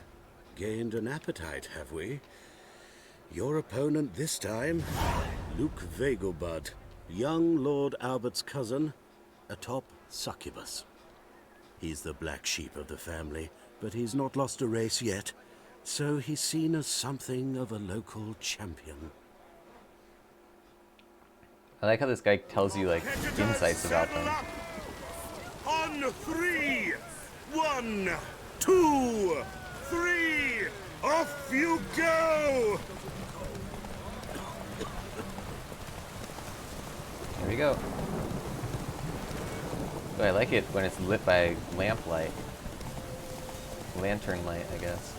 S16: Gained an appetite, have we? Your opponent this time, Luke Vegelbud, young Lord Albert's cousin, atop succubus. He's the black sheep of the family, but he's not lost a race yet, so he's seen as something of a local champion.
S1: I like how this guy tells you, like, insights about them.
S17: On 3! 1, 2, 3! Off you go!
S1: Here we go. Oh, I like it when it's lit by lamplight. Lantern light, I guess.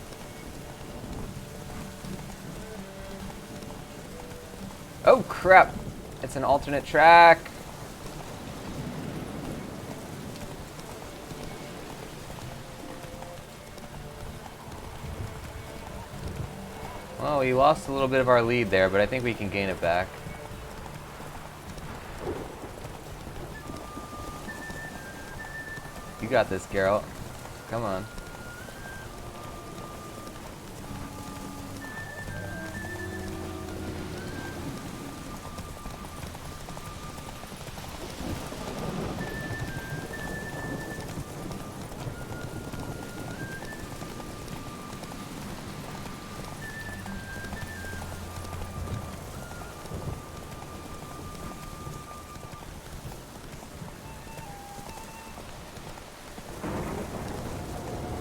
S1: Oh crap! It's an alternate track! Well, we lost a little bit of our lead there, but I think we can gain it back. You got this, Geralt. Come on.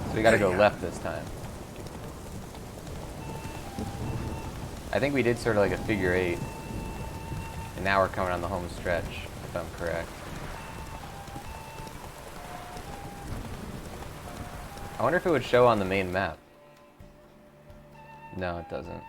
S1: So we gotta go left this time. I think we did sort of like a figure 8. And now we're coming on the home stretch, if I'm correct. I wonder if it would show on the main map. No, it doesn't.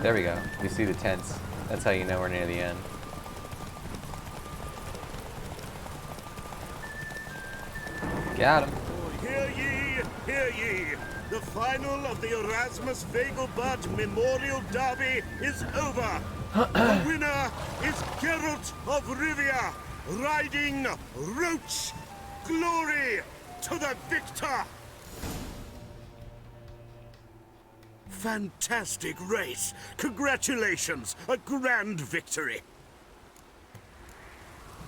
S1: There we go. We see the tents. That's how you know we're near the end. Got him.
S17: Hear ye, hear ye! The final of the Erasmus Vegelbud Memorial Derby is over! The winner is Geralt of Rivia, riding Roach! Glory to the victor! Fantastic race! Congratulations! A grand victory!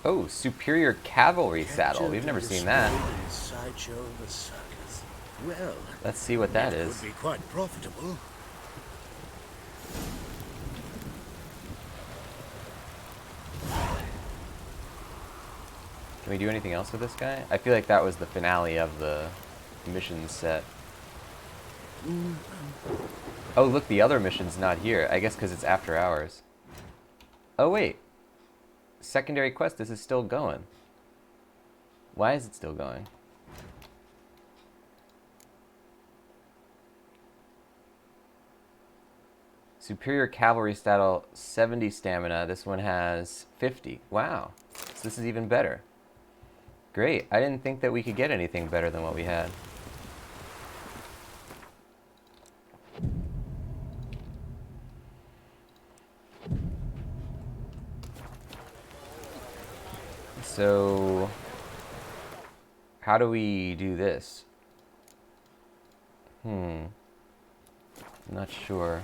S1: Oh, superior cavalry saddle. We've never seen that.
S16: Sideshow of a circus. Well,
S1: let's see what that is.
S16: Would be quite profitable.
S1: Can we do anything else with this guy? I feel like that was the finale of the mission set. Oh, look, the other mission's not here. I guess because it's after hours. Oh, wait. Secondary quest, this is still going. Why is it still going? Superior cavalry saddle, 70 stamina. This one has 50. Wow. So this is even better. Great. I didn't think that we could get anything better than what we had. So, how do we do this? Not sure.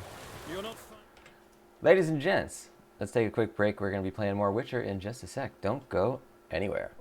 S1: Ladies and gents, let's take a quick break. We're going to be playing more Witcher in just a sec. Don't go anywhere.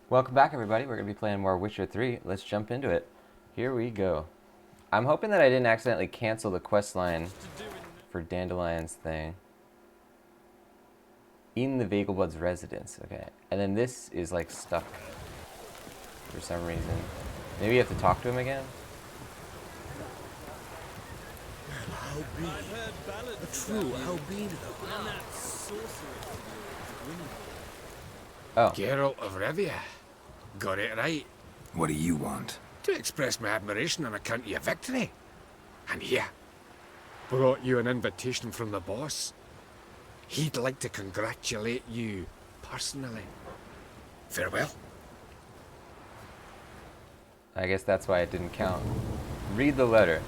S1: Welcome back, everybody. We're going to be playing more Witcher 3. Let's jump into it. Here we go. I'm hoping that I didn't accidentally cancel the questline for Dandelion's thing. In the Vegelblood's residence. Okay. And then this is like stuck for some reason. Maybe you have to talk to him again?
S5: How be? A true albino.
S1: Oh.
S13: Geralt of Rivia. Got it right.
S6: What do you want?
S13: To express my admiration on account of your victory. And here, brought you an invitation from the boss. He'd like to congratulate you personally. Farewell.
S1: I guess that's why it didn't count. Read the letter.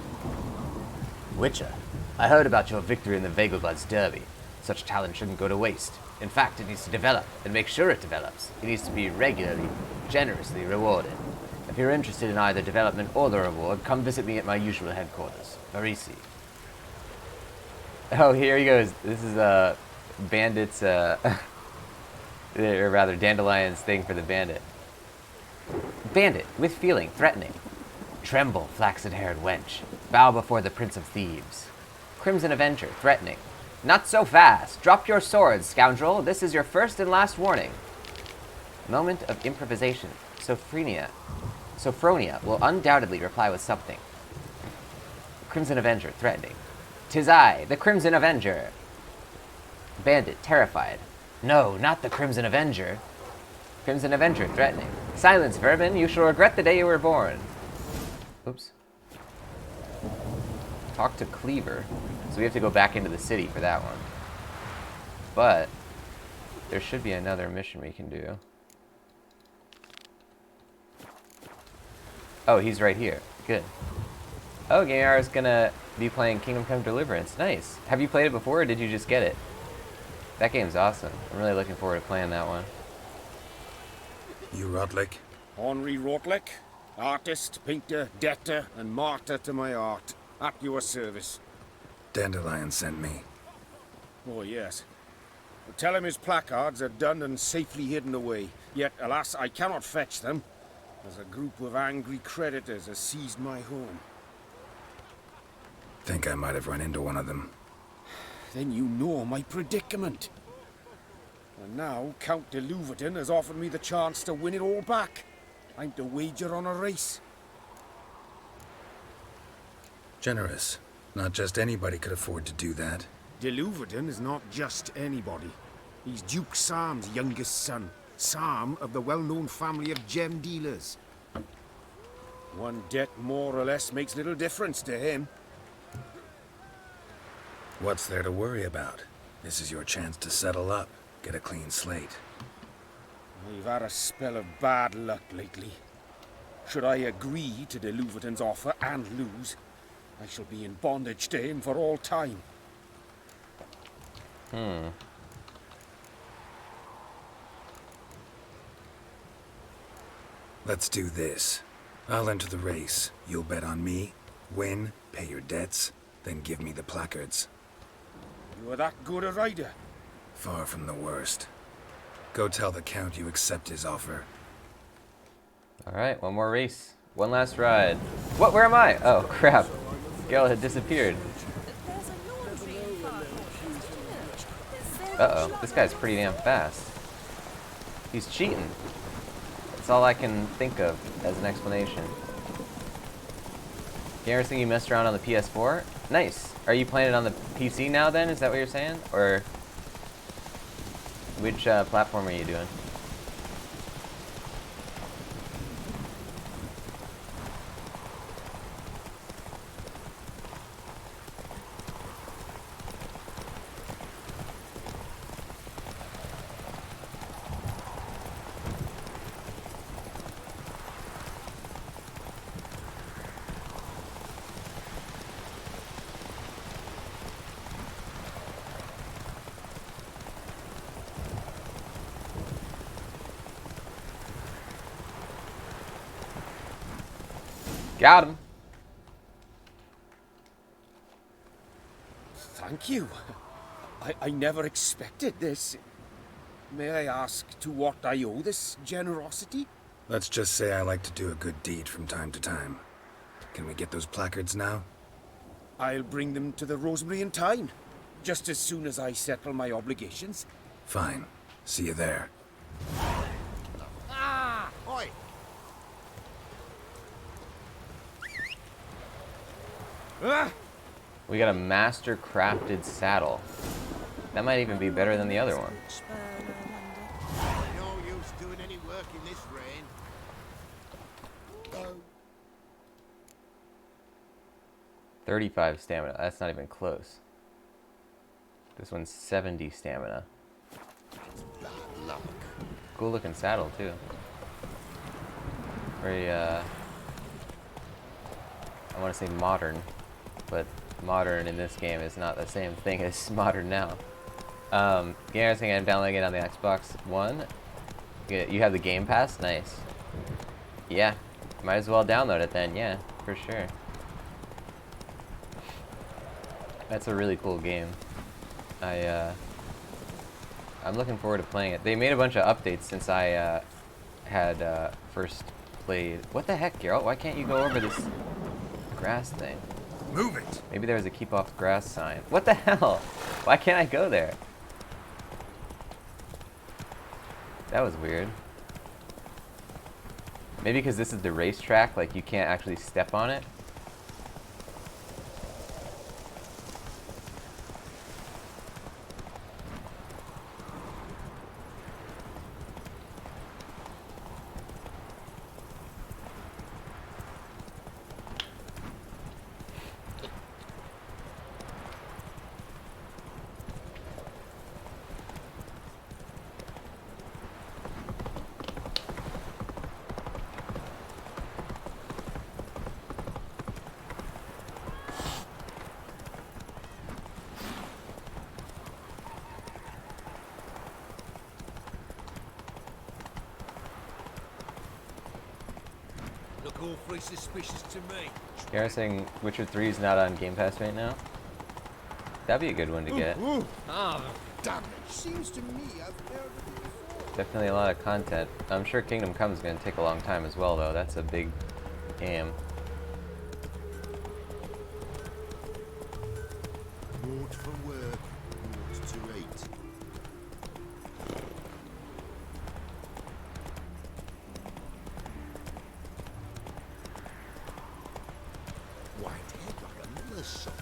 S1: Witcher, I heard about your victory in the Vegelblood's derby. Such talent shouldn't go to waste. In fact, it needs to develop, and make sure it develops. It needs to be regularly, generously rewarded. If you're interested in either development or the reward, come visit me at my usual headquarters, Varisi. Oh, here he goes. This is Bandit's, or rather, Dandelion's thing for the bandit. Bandit, with feeling, threatening. Tremble, flaxen-haired wench. Bow before the Prince of Thieves. Crimson Avenger, threatening. Not so fast. Drop your swords, scoundrel. This is your first and last warning. Moment of improvisation. Sophronia will undoubtedly reply with something. Crimson Avenger, threatening. 'Tis I, the Crimson Avenger. Bandit, terrified. No, not the Crimson Avenger. Crimson Avenger, threatening. Silence, vermin. You shall regret the day you were born. Oops. Talk to Cleaver. So we have to go back into the city for that one. But there should be another mission we can do. Oh, he's right here. Good. Oh, Gayar is gonna be playing Kingdom Come Deliverance. Nice. Have you played it before, or did you just get it? That game's awesome. I'm really looking forward to playing that one.
S6: You Rodlick?
S18: Henri Rotlick, artist, painter, debtor, and martyr to my art. At your service.
S6: Dandelion sent me.
S18: Oh, yes. Tell him his placards are done and safely hidden away. Yet, alas, I cannot fetch them, as a group of angry creditors has seized my home.
S6: Think I might have run into one of them.
S18: Then you know my predicament. And now, Count de Louverton has offered me the chance to win it all back. I'm to wager on a race.
S6: Generous. Not just anybody could afford to do that.
S18: De Louverton is not just anybody. He's Duke Sam's youngest son. Sam of the well-known family of gem dealers. One debt more or less makes little difference to him.
S6: What's there to worry about? This is your chance to settle up, get a clean slate.
S18: We've had a spell of bad luck lately. Should I agree to de Louverton's offer and lose, I shall be in bondage to him for all time.
S6: Let's do this. I'll enter the race. You'll bet on me, win, pay your debts, then give me the placards.
S18: You are that good a rider?
S6: Far from the worst. Go tell the Count you accept his offer.
S1: Alright, one more race. One last ride. What? Where am I? Oh, crap. Gale had disappeared. Uh-oh. This guy's pretty damn fast. He's cheating. That's all I can think of as an explanation. Garrison, you messed around on the PS4? Nice. Are you playing it on the PC now then? Is that what you're saying? Or which platform are you doing? Got him.
S18: Thank you. I never expected this. May I ask to what I owe this generosity?
S6: Let's just say I like to do a good deed from time to time. Can we get those placards now?
S18: I'll bring them to the Rosemary in time, just as soon as I settle my obligations.
S6: Fine. See you there.
S7: Ah! Oi!
S18: Ah!
S1: We got a master crafted saddle. That might even be better than the other one.
S7: No use doing any work in this rain.
S1: 35 stamina. That's not even close. This one's 70 stamina.
S3: Bad luck.
S1: Cool looking saddle too. Very I want to say modern, but modern in this game is not the same thing as modern now. Game saying I'm downloading it on the Xbox One. You have the Game Pass? Nice. Yeah, might as well download it then, yeah, for sure. That's a really cool game. I'm looking forward to playing it. They made a bunch of updates since I had first played. What the heck, Geralt? Why can't you go over this grass thing?
S6: Move it!
S1: Maybe there was a keep off grass sign. What the hell? Why can't I go there? That was weird. Maybe because this is the racetrack, like you can't actually step on it.
S7: Look awfully suspicious to me.
S1: You're saying Witcher 3 is not on Game Pass right now? That'd be a good one to get.
S12: Ah, damn it. Seems to me I've heard of it before.
S1: Definitely a lot of content. I'm sure Kingdom Come is going to take a long time as well, though. That's a big game.
S3: Naught for work, naught to eat. Whitehead like another son.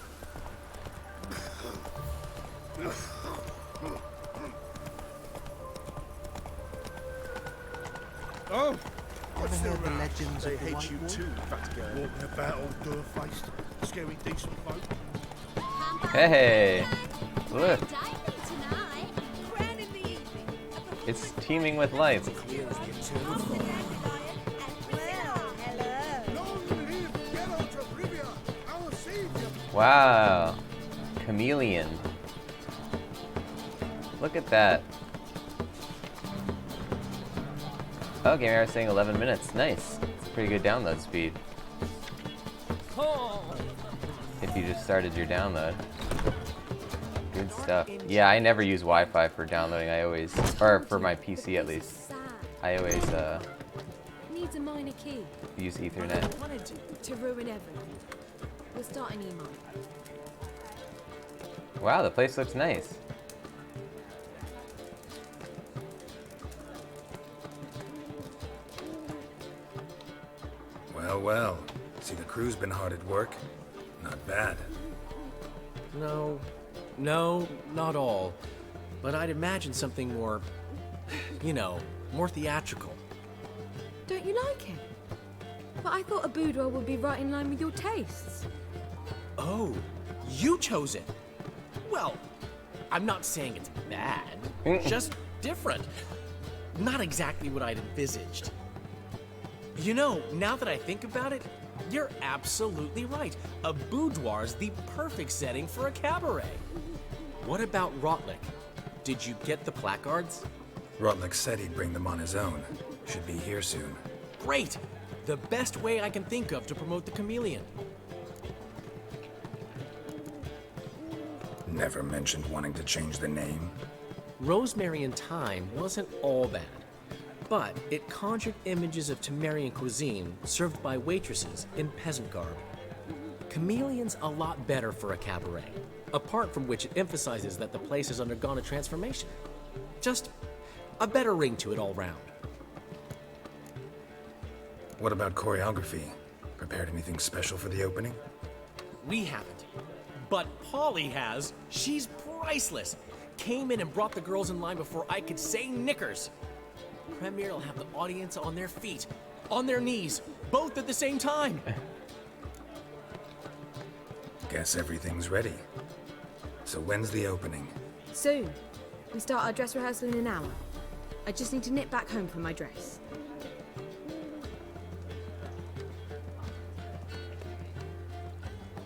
S12: Oh!
S17: What's the
S12: the legends
S17: They
S12: of the
S17: hate
S12: White
S17: you
S12: Wall?
S17: too, fat girl. Walking about all door-faced, scaring decent folk.
S1: Hey! Look! It's teeming with life. Wow. Chameleon. Look at that. Okay, I was saying 11 minutes. Nice. It's a pretty good download speed. If you just started your download. Good stuff. Yeah, I never use Wi-Fi for downloading. I always, or for my PC at least. I always
S8: Needs a minor key.
S1: use Ethernet.
S8: To ruin everything. We'll start an email.
S1: Wow, the place looks nice.
S6: Well, well. See, the crew's been hard at work. Not bad.
S10: No, not all. But I'd imagine something more, you know, more theatrical.
S8: Don't you like it? But I thought a boudoir would be right in line with your tastes.
S10: Oh, you chose it. Well, I'm not saying it's bad, just different. Not exactly what I'd envisaged. You know, now that I think about it, you're absolutely right. A boudoir's the perfect setting for a cabaret. What about Rotlick? Did you get the placards?
S6: Rotlick said he'd bring them on his own. Should be here soon.
S10: Great! The best way I can think of to promote the chameleon.
S6: Never mentioned wanting to change the name.
S10: Rosemary and Thyme wasn't all bad, but it conjured images of Temerian cuisine served by waitresses in peasant garb. Chameleon's a lot better for a cabaret, apart from which it emphasizes that the place has undergone a transformation. Just a better ring to it all round.
S6: What about choreography? Prepared anything special for the opening?
S10: We haven't, but Polly has. She's priceless. Came in and brought the girls in line before I could say knickers. Premiere will have the audience on their feet, on their knees, both at the same time.
S6: Guess everything's ready. So when's the opening?
S8: Soon. We start our dress rehearsal in an hour. I just need to nip back home for my dress.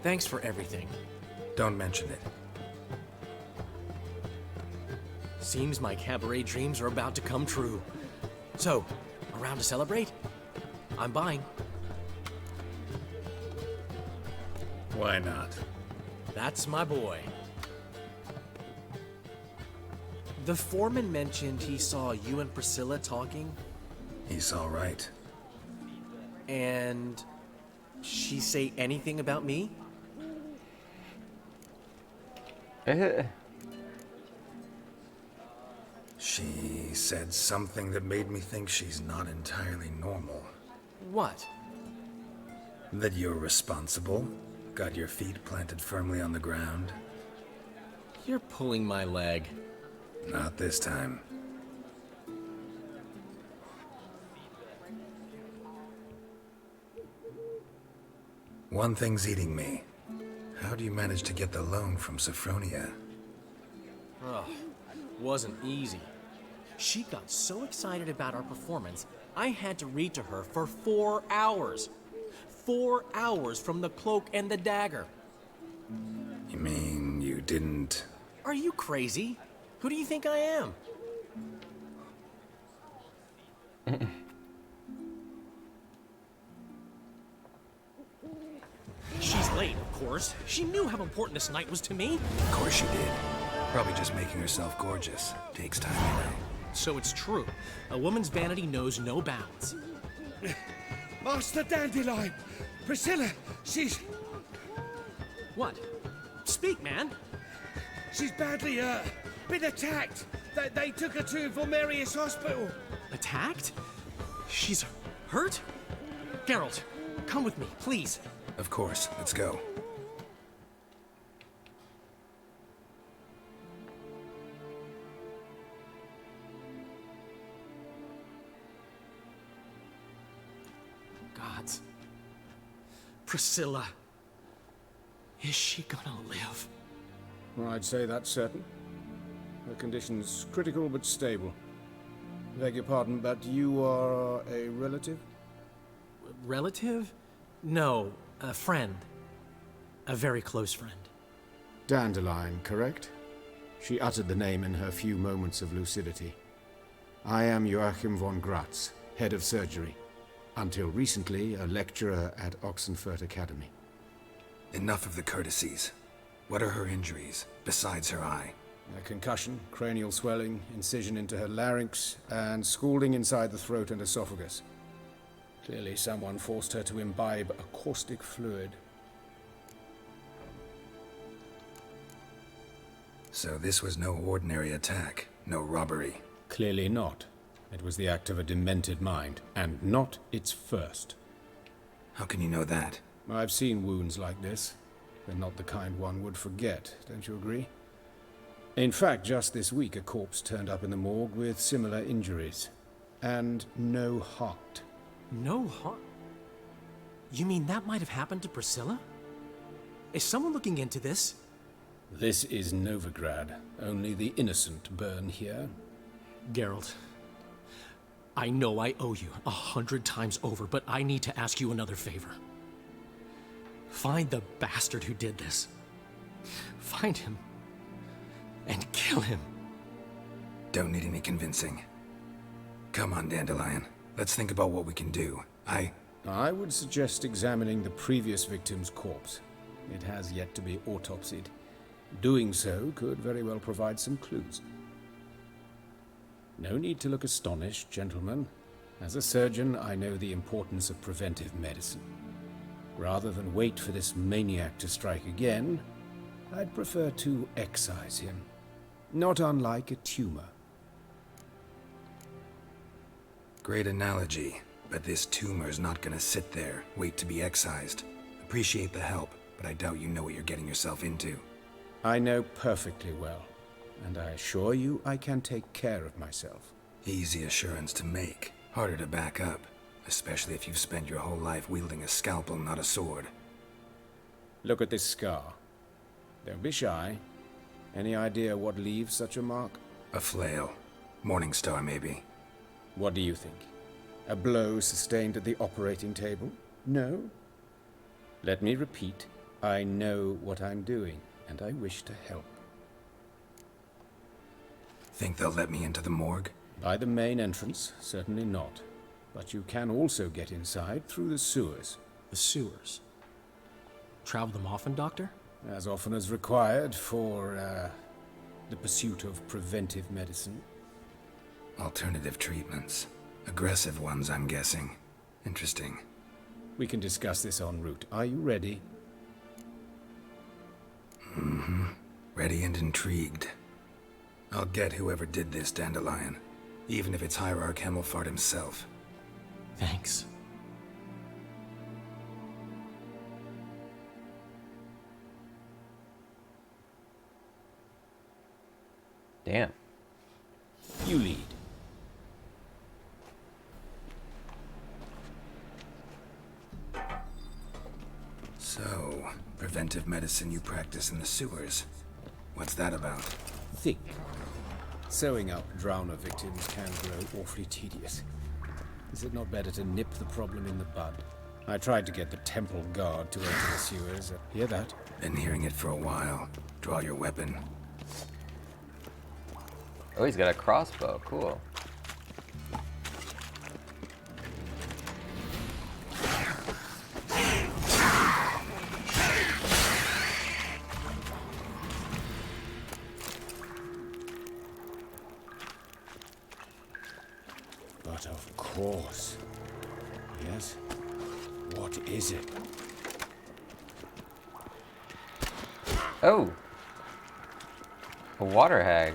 S10: Thanks for everything.
S6: Don't mention it.
S10: Seems my cabaret dreams are about to come true. So, around to celebrate? I'm buying.
S6: Why not?
S10: That's my boy. The foreman mentioned he saw you and Priscilla talking.
S6: He's all right.
S10: And she say anything about me?
S6: She said something that made me think she's not entirely normal.
S10: What?
S6: That you're responsible, got your feet planted firmly on the ground.
S10: You're pulling my leg.
S6: Not this time. One thing's eating me. How do you manage to get the loan from Sophronia?
S10: Oh, wasn't easy. She got so excited about our performance, I had to read to her for 4 hours. 4 hours from the Cloak and the Dagger.
S6: You mean you didn't...
S10: Are you crazy? Who do you think I am? She's late, of course. She knew how important this night was to me.
S6: Of course she did. Probably just making herself gorgeous. Takes time, you know.
S10: So it's true. A woman's vanity knows no bounds.
S17: Master Dandelion! Priscilla, she's...
S10: What? Speak, man.
S17: She's badly hurt. Been attacked. They took her to Volmerius Hospital.
S10: Attacked? She's hurt? Geralt, come with me, please.
S6: Of course. Let's go.
S10: Gods. Priscilla. Is she gonna live?
S18: Well, I'd say that's certain. Her condition's critical but stable. Beg your pardon, but you are a relative?
S10: Relative? No, a friend. A very close friend.
S18: Dandelion, correct? She uttered the name in her few moments of lucidity. I am Joachim von Gratz, head of surgery. Until recently, a lecturer at Oxenfurt Academy.
S6: Enough of the courtesies. What are her injuries, besides her eye?
S18: A concussion, cranial swelling, incision into her larynx, and scalding inside the throat and esophagus. Clearly someone forced her to imbibe a caustic fluid.
S6: So this was no ordinary attack, no robbery.
S18: Clearly not. It was the act of a demented mind, and not its first.
S6: How can you know that?
S18: I've seen wounds like this. They're not the kind one would forget, don't you agree? In fact, just this week a corpse turned up in the morgue with similar injuries. And no heart.
S10: No heart? You mean that might have happened to Priscilla? Is someone looking into this?
S18: This is Novigrad. Only the innocent burn here.
S10: Geralt, I know I owe you 100 times over, but I need to ask you another favor. Find the bastard who did this. Find him. And kill him.
S6: Don't need any convincing. Come on, Dandelion. Let's think about what we can do.
S18: I would suggest examining the previous victim's corpse. It has yet to be autopsied. Doing so could very well provide some clues. No need to look astonished, gentlemen. As a surgeon, I know the importance of preventive medicine. Rather than wait for this maniac to strike again, I'd prefer to excise him. Not unlike a tumor.
S6: Great analogy, but this tumor's not gonna sit there, wait to be excised. Appreciate the help, but I doubt you know what you're getting yourself into.
S18: I know perfectly well, and I assure you I can take care of myself.
S6: Easy assurance to make, harder to back up, especially if you've spent your whole life wielding a scalpel, not a sword.
S18: Look at this scar. Don't be shy. Any idea what leaves such a mark?
S6: A flail. Morning Star, maybe.
S18: What do you think? A blow sustained at the operating table? No? Let me repeat. I know what I'm doing, and I wish to help.
S6: Think they'll let me into the morgue?
S18: By the main entrance, certainly not. But you can also get inside through the sewers.
S10: The sewers? Travel them often, Doctor?
S18: As often as required for, the pursuit of preventive medicine.
S6: Alternative treatments. Aggressive ones, I'm guessing. Interesting.
S18: We can discuss this en route. Are you ready?
S6: Mm-hmm. Ready and intrigued. I'll get whoever did this, Dandelion. Even if it's Hierarch Hemmelfart himself.
S10: Thanks.
S1: Damn.
S18: You lead.
S6: So, preventive medicine you practice in the sewers. What's that about?
S18: Think. Sewing up drowner victims can grow awfully tedious. Is it not better to nip the problem in the bud? I tried to get the temple guard to enter the sewers. Hear that?
S6: Been hearing it for a while. Draw your weapon.
S1: Oh, he's got a crossbow. Cool.
S18: But of course. Yes? What is it?
S1: Oh! A water hag.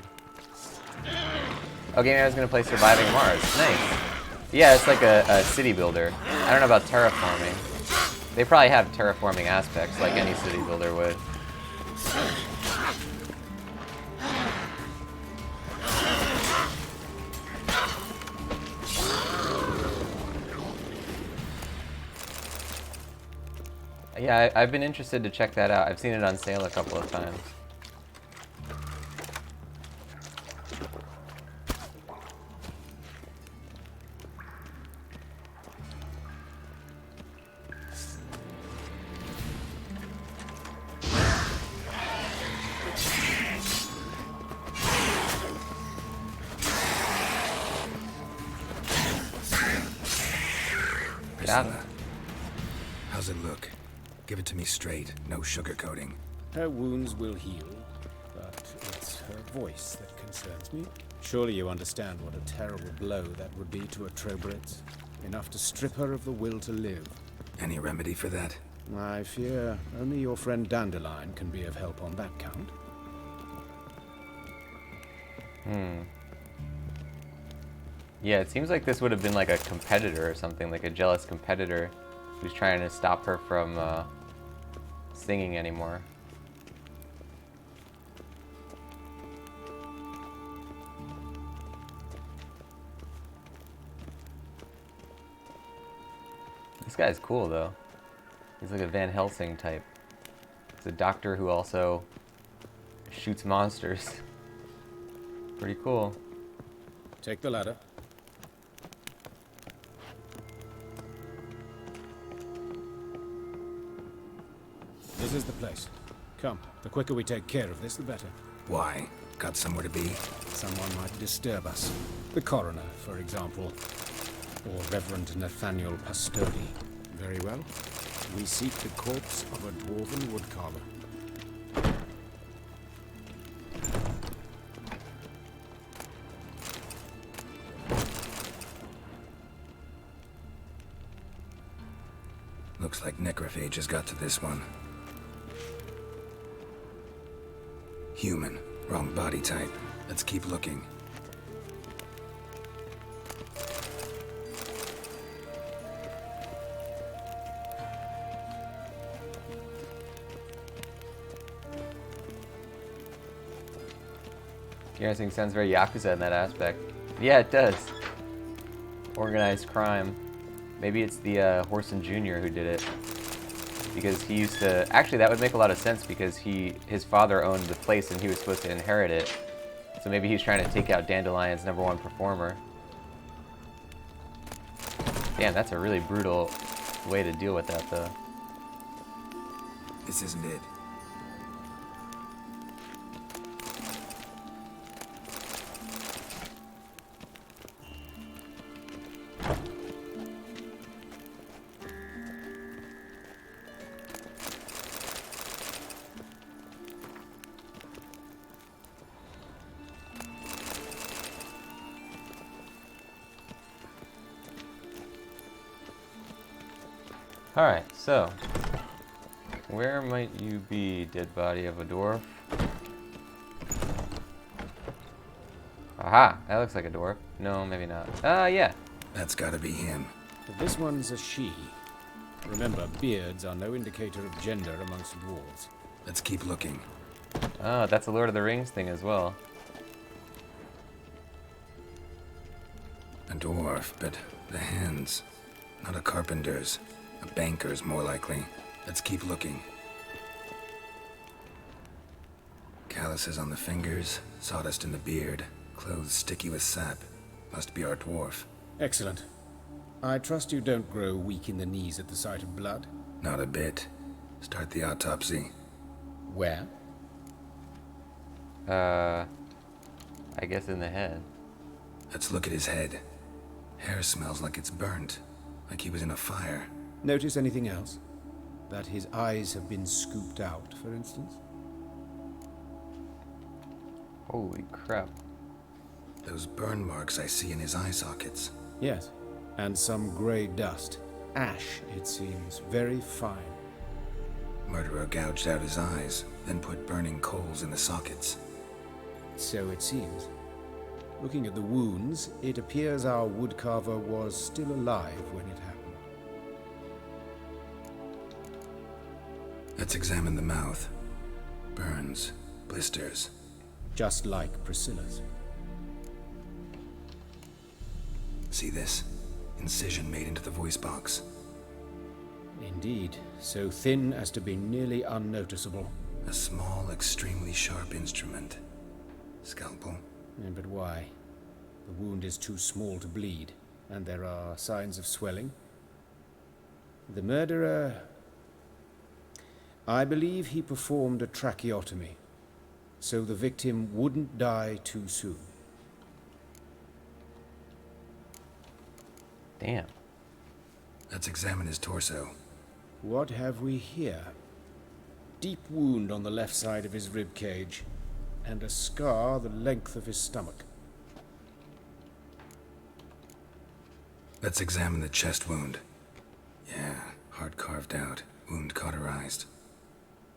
S1: Okay, maybe I was gonna play Surviving Mars. Nice. Yeah, it's like a city builder. I don't know about terraforming. They probably have terraforming aspects, like any city builder would. Yeah, I've been interested to check that out. I've seen it on sale a couple of times.
S6: Priscilla, how's it look? Give it to me straight, no sugarcoating.
S18: Her wounds will heal, but it's her voice that concerns me. Surely you understand what a terrible blow that would be to a Trobritz. Enough to strip her of the will to live.
S6: Any remedy for that?
S18: I fear only your friend Dandelion can be of help on that count.
S1: Yeah, it seems like this would have been like a competitor or something, like a jealous competitor who's trying to stop her from singing anymore. This guy's cool though. He's like a Van Helsing type. He's a doctor who also shoots monsters. Pretty cool.
S18: Take the ladder. This is the place. Come, the quicker we take care of this, the better.
S6: Why? Got somewhere to be?
S18: Someone might disturb us. The coroner, for example. Or Reverend Nathaniel Pastodi. Very well. We seek the corpse of a dwarven woodcarver.
S6: Looks like necrophages got to this one. Human. Wrong body type. Let's keep looking.
S1: Garrison sounds very Yakuza in that aspect. Yeah, it does. Organized crime. Maybe it's the Horson Jr. who did it. Because he used to... Actually, that would make a lot of sense because his father owned the place and he was supposed to inherit it. So maybe he's trying to take out Dandelion's #1 performer. Damn, that's a really brutal way to deal with that, though.
S6: This isn't it.
S1: Alright, so where might you be, dead body of a dwarf? Aha, that looks like a dwarf. No, maybe not. Yeah.
S6: That's gotta be him.
S10: This one's a she. Remember, beards are no indicator of gender amongst dwarves.
S6: Let's keep looking.
S1: Oh, that's a Lord of the Rings thing as well.
S6: A dwarf, but the hands. Not a carpenter's. A banker's, more likely. Let's keep looking. Calluses on the fingers, sawdust in the beard, clothes sticky with sap. Must be our dwarf.
S10: Excellent. I trust you don't grow weak in the knees at the sight of blood?
S6: Not a bit. Start the autopsy.
S10: Where?
S1: I guess in the head.
S6: Let's look at his head. Hair smells like it's burnt. Like he was in a fire.
S10: Notice anything else? That his eyes have been scooped out, for instance?
S1: Holy crap.
S6: Those burn marks I see in his eye sockets.
S10: Yes, and some grey dust. Ash, it seems. Very fine.
S6: Murderer gouged out his eyes, then put burning coals in the sockets.
S10: So it seems. Looking at the wounds, it appears our woodcarver was still alive when it happened.
S6: Let's examine the mouth. Burns, blisters.
S10: Just like Priscilla's.
S6: See this? Incision made into the voice box.
S10: Indeed, so thin as to be nearly unnoticeable.
S6: A small, extremely sharp instrument. Scalpel.
S10: But why? The wound is too small to bleed, and there are signs of swelling. The murderer... I believe he performed a tracheotomy, so the victim wouldn't die too soon.
S1: Damn.
S6: Let's examine his torso.
S10: What have we here? Deep wound on the left side of his rib cage, and a scar the length of his stomach.
S6: Let's examine the chest wound. Yeah, heart carved out, wound cauterized.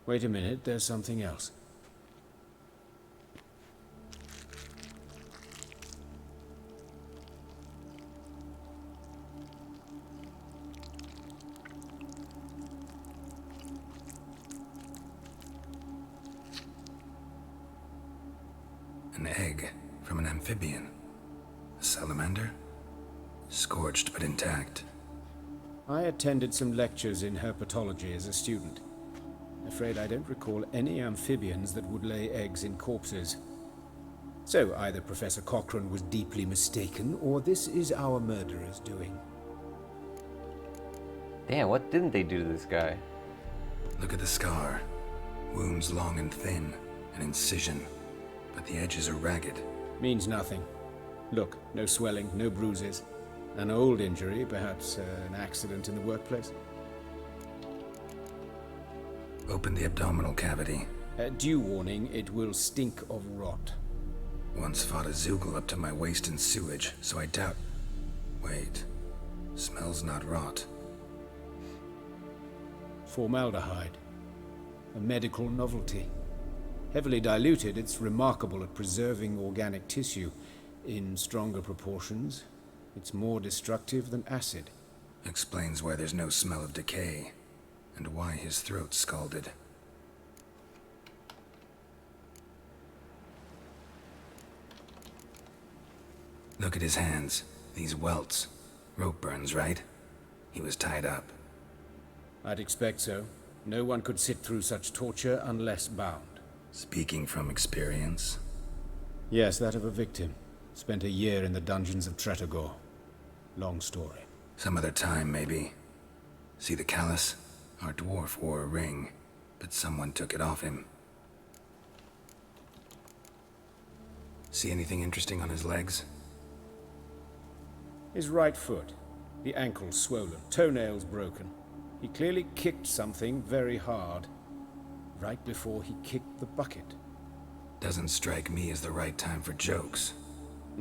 S10: Wait a minute, there's something else.
S6: An egg from an amphibian. A salamander? Scorched but intact.
S10: I attended some lectures in herpetology as a student. Afraid I don't recall any amphibians that would lay eggs in corpses. So either Professor Cochrane was deeply mistaken, or this is our murderer's doing.
S1: Damn, what didn't they do to this guy?
S6: Look at the scar. Wounds long and thin. An incision. But the edges are ragged.
S10: Means nothing. Look, no swelling, no bruises. An old injury, perhaps an accident in the workplace.
S6: Open the abdominal cavity.
S10: Due warning, it will stink of rot.
S6: Once fought a Zoogle up to my waist in sewage, so I doubt... Wait. Smells not rot.
S18: Formaldehyde. A medical novelty. Heavily diluted, it's remarkable at preserving organic tissue. In stronger proportions, it's more destructive than acid.
S6: Explains why there's no smell of decay, and why his throat's scalded. Look at his hands. These welts. Rope burns, right? He was tied up.
S18: I'd expect so. No one could sit through such torture unless bound.
S6: Speaking from experience?
S18: Yes, that of a victim. Spent a year in the dungeons of Tretogor. Long story.
S6: Some other time, maybe. See the callus? Our dwarf wore a ring, but someone took it off him. See anything interesting on his legs?
S18: His right foot. The ankle swollen, toenails broken. He clearly kicked something very hard. Right before he kicked the bucket.
S6: Doesn't strike me as the right time for jokes.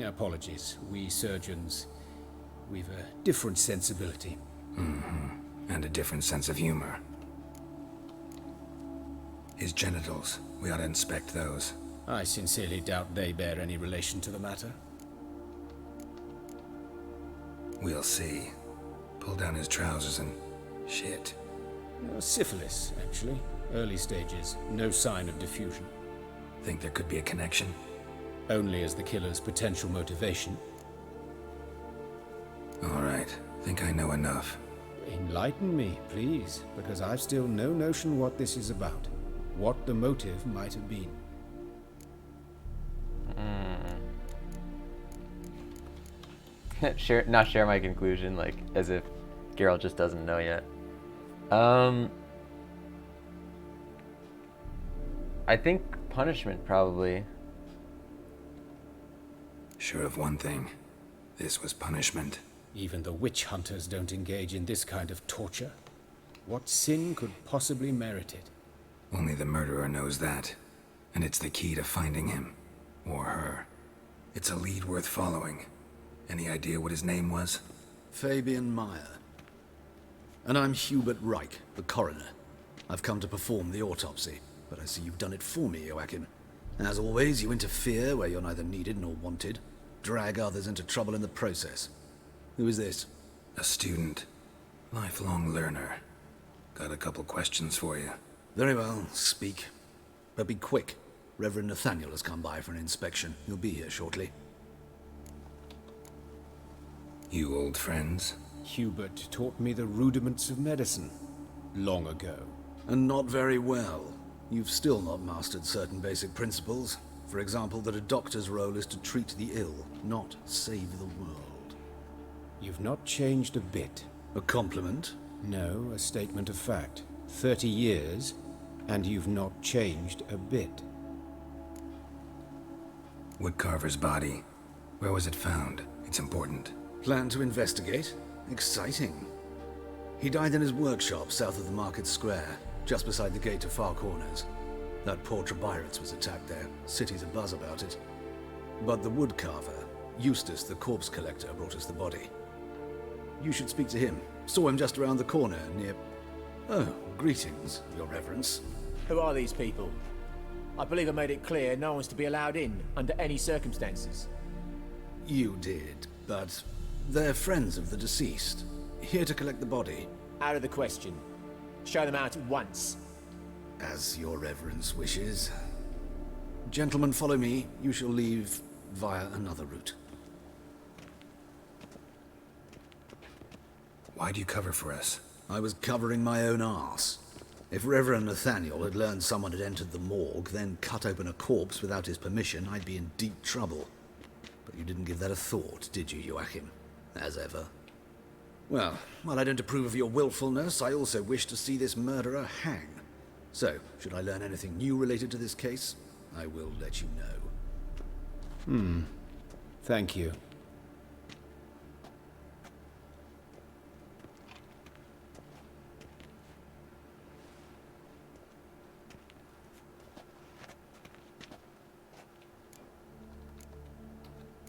S18: Apologies. We surgeons, we've a different sensibility.
S6: Mm-hmm. And a different sense of humor. His genitals. We ought to inspect those.
S18: I sincerely doubt they bear any relation to the matter.
S6: We'll see. Pull down his trousers and... shit.
S18: Syphilis, actually. Early stages. No sign of diffusion.
S6: Think there could be a connection?
S18: Only as the killer's potential motivation.
S6: All right. Think I know enough.
S18: Enlighten me, please, because I've still no notion what this is about. What the motive might have been.
S1: Not share my conclusion, like, as if Geralt just doesn't know yet. I think punishment, probably.
S6: Sure of one thing. This was punishment.
S18: Even the witch hunters don't engage in this kind of torture. What sin could possibly merit it?
S6: Only the murderer knows that. And it's the key to finding him. Or her. It's a lead worth following. Any idea what his name was?
S19: Fabian Meyer. And I'm Hubert Reich, the coroner. I've come to perform the autopsy, but I see you've done it for me, Joachim. As always, you interfere where you're neither needed nor wanted. Drag others into trouble in the process. Who is this?
S6: A student. Lifelong learner. Got a couple questions for you.
S19: Very well, speak. But be quick. Reverend Nathaniel has come by for an inspection. He'll be here shortly.
S6: You old friends?
S18: Hubert taught me the rudiments of medicine. Long ago.
S19: And not very well. You've still not mastered certain basic principles. For example, that a doctor's role is to treat the ill, not save the world.
S18: You've not changed a bit.
S19: A compliment?
S18: No, a statement of fact. 30 years, and you've not changed a bit.
S6: Woodcarver's body. Where was it found? It's important.
S19: Plan to investigate? Exciting. He died in his workshop south of the market square, just beside the gate to Far Corners. That poor Trebirates was attacked there. City's abuzz about it. But the woodcarver, Eustace the corpse collector, brought us the body. You should speak to him. Saw him just around the corner near... Oh, greetings, Your Reverence.
S20: Who are these people? I believe I made it clear no one's to be allowed in under any circumstances.
S19: You did, but they're friends of the deceased. Here to collect the body.
S20: Out of the question. Show them out at once.
S19: As Your Reverence wishes. Gentlemen, follow me. You shall leave via another route.
S6: Why'd you cover for us?
S19: I was covering my own arse. If Reverend Nathaniel had learned someone had entered the morgue, then cut open a corpse without his permission, I'd be in deep trouble. But you didn't give that a thought, did you, Joachim? As ever. Well, while I don't approve of your willfulness, I also wish to see this murderer hang. So, should I learn anything new related to this case, I will let you know.
S18: Thank you.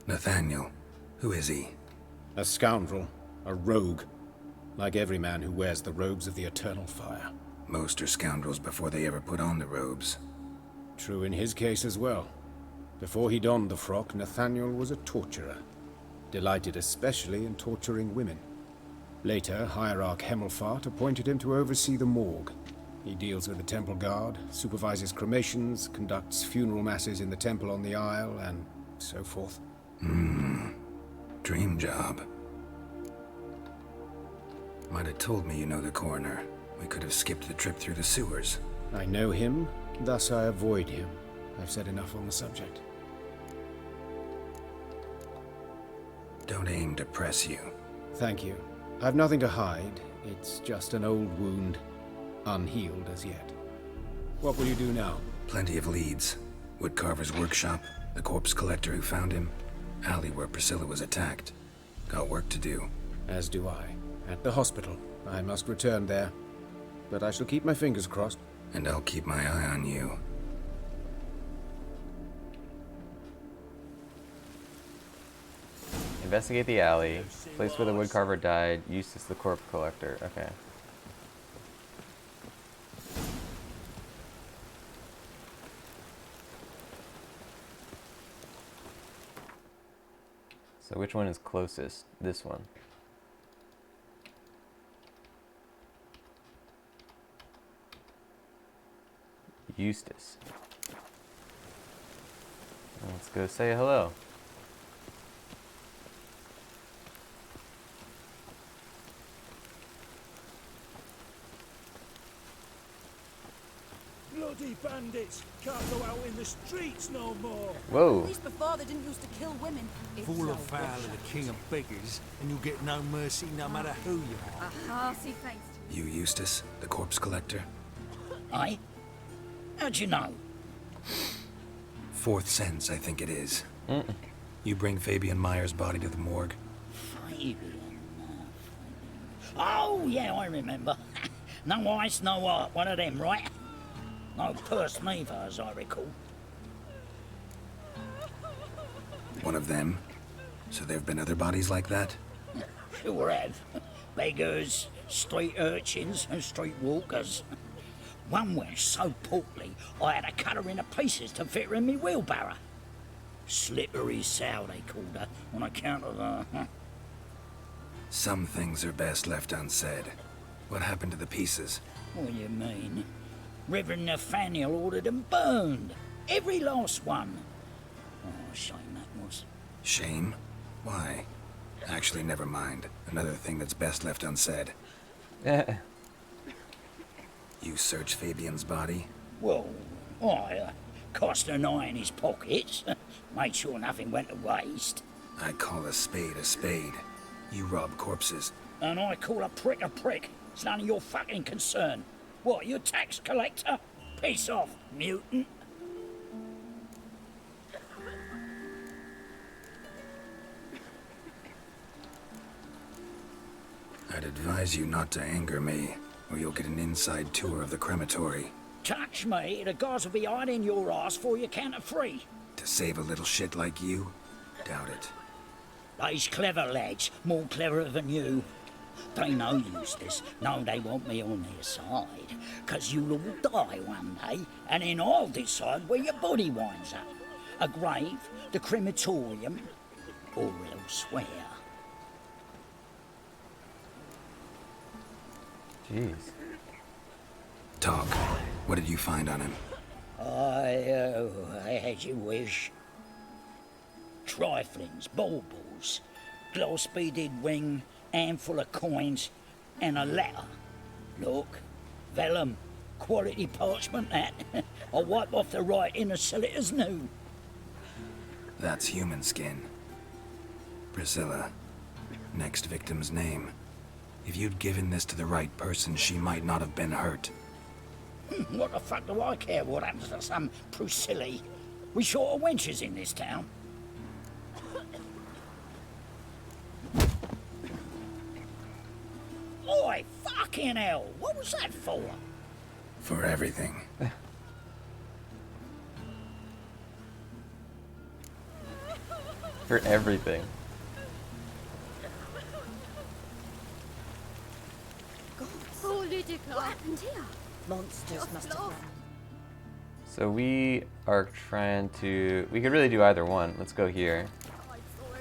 S6: Nathaniel. Who is he?
S18: A scoundrel. A rogue. Like every man who wears the robes of the Eternal Fire.
S6: Most are scoundrels before they ever put on the robes.
S18: True in his case as well. Before he donned the frock, Nathaniel was a torturer, delighted especially in torturing women. Later, Hierarch Hemelfart appointed him to oversee the morgue. He deals with the temple guard, supervises cremations, conducts funeral masses in the temple on the Isle, and so forth.
S6: Dream job. Might have told me you know the coroner. We could have skipped the trip through the sewers.
S18: I know him, thus I avoid him. I've said enough on the subject.
S6: Don't aim to press you.
S18: Thank you. I've nothing to hide. It's just an old wound, unhealed as yet. What will you do now?
S6: Plenty of leads. Woodcarver's workshop, the corpse collector who found him, alley where Priscilla was attacked. Got work to do.
S18: As do I. At the hospital. I must return there. But I shall keep my fingers crossed.
S6: And I'll keep my eye on you.
S1: Investigate the alley. Place where the woodcarver died. Eustace the corpse collector. Okay. So which one is closest? This one. Eustace. Let's go say hello.
S17: Bloody bandits! Can't go out in the streets no more!
S1: Whoa.
S11: At least before they didn't used to kill women.
S17: Fall afoul of the king of beggars, and you'll get no mercy no matter who you are.
S11: A hearty face.
S6: You Eustace, the corpse collector?
S21: Aye? How'd you know?
S6: Fourth sense, I think it is. You bring Fabian Meyer's body to the morgue.
S21: Fabian. Oh, yeah, I remember. No eyes, no heart, one of them, right? No purse neither, as I recall.
S6: One of them? So there have been other bodies like that?
S21: Sure have. Beggars, street urchins, and street walkers. One went so portly, I had to cut her into pieces to fit her in me wheelbarrow. Slippery sow, they called her, on account of her.
S6: Some things are best left unsaid. What happened to the pieces?
S21: What do you mean? Reverend Nathaniel ordered them burned. Every last one. Oh, shame that was.
S6: Shame? Why? Actually, never mind. Another thing that's best left unsaid. You searched Fabian's body?
S21: Well, I cast an eye in his pockets. Made sure nothing went to waste.
S6: I call a spade a spade. You rob corpses.
S21: And I call a prick a prick. It's none of your fucking concern. What, you tax collector? Piss off, mutant.
S6: I'd advise you not to anger me, or you'll get an inside tour of the crematory.
S21: Touch me, the guards will be hiding your ass for you counter free.
S6: To save a little shit like you? Doubt it.
S21: They's clever lads, more cleverer than you. They know Eustace, know they want me on their side, 'cause you'll all die one day, and then I'll decide where your body winds up. A grave, the crematorium, or elsewhere.
S1: Jeez.
S6: Talk. What did you find on him?
S21: As you wish. Triflings, baubles, gloss-beaded ring, handful of coins, and a letter. Look, vellum, quality parchment that. I'll wipe off the writing and sell it as new.
S6: That's human skin. Priscilla. Next victim's name. If you'd given this to the right person, she might not have been hurt.
S21: What the fuck do I care what happens to some Priscilla? We short of wenches in this town. Oi, fucking hell! What was that for?
S6: For everything.
S1: For everything.
S11: Oh, Lydica. What happened here?
S9: Monsters must have run.
S1: So we are trying to... We could really do either one. Let's go here.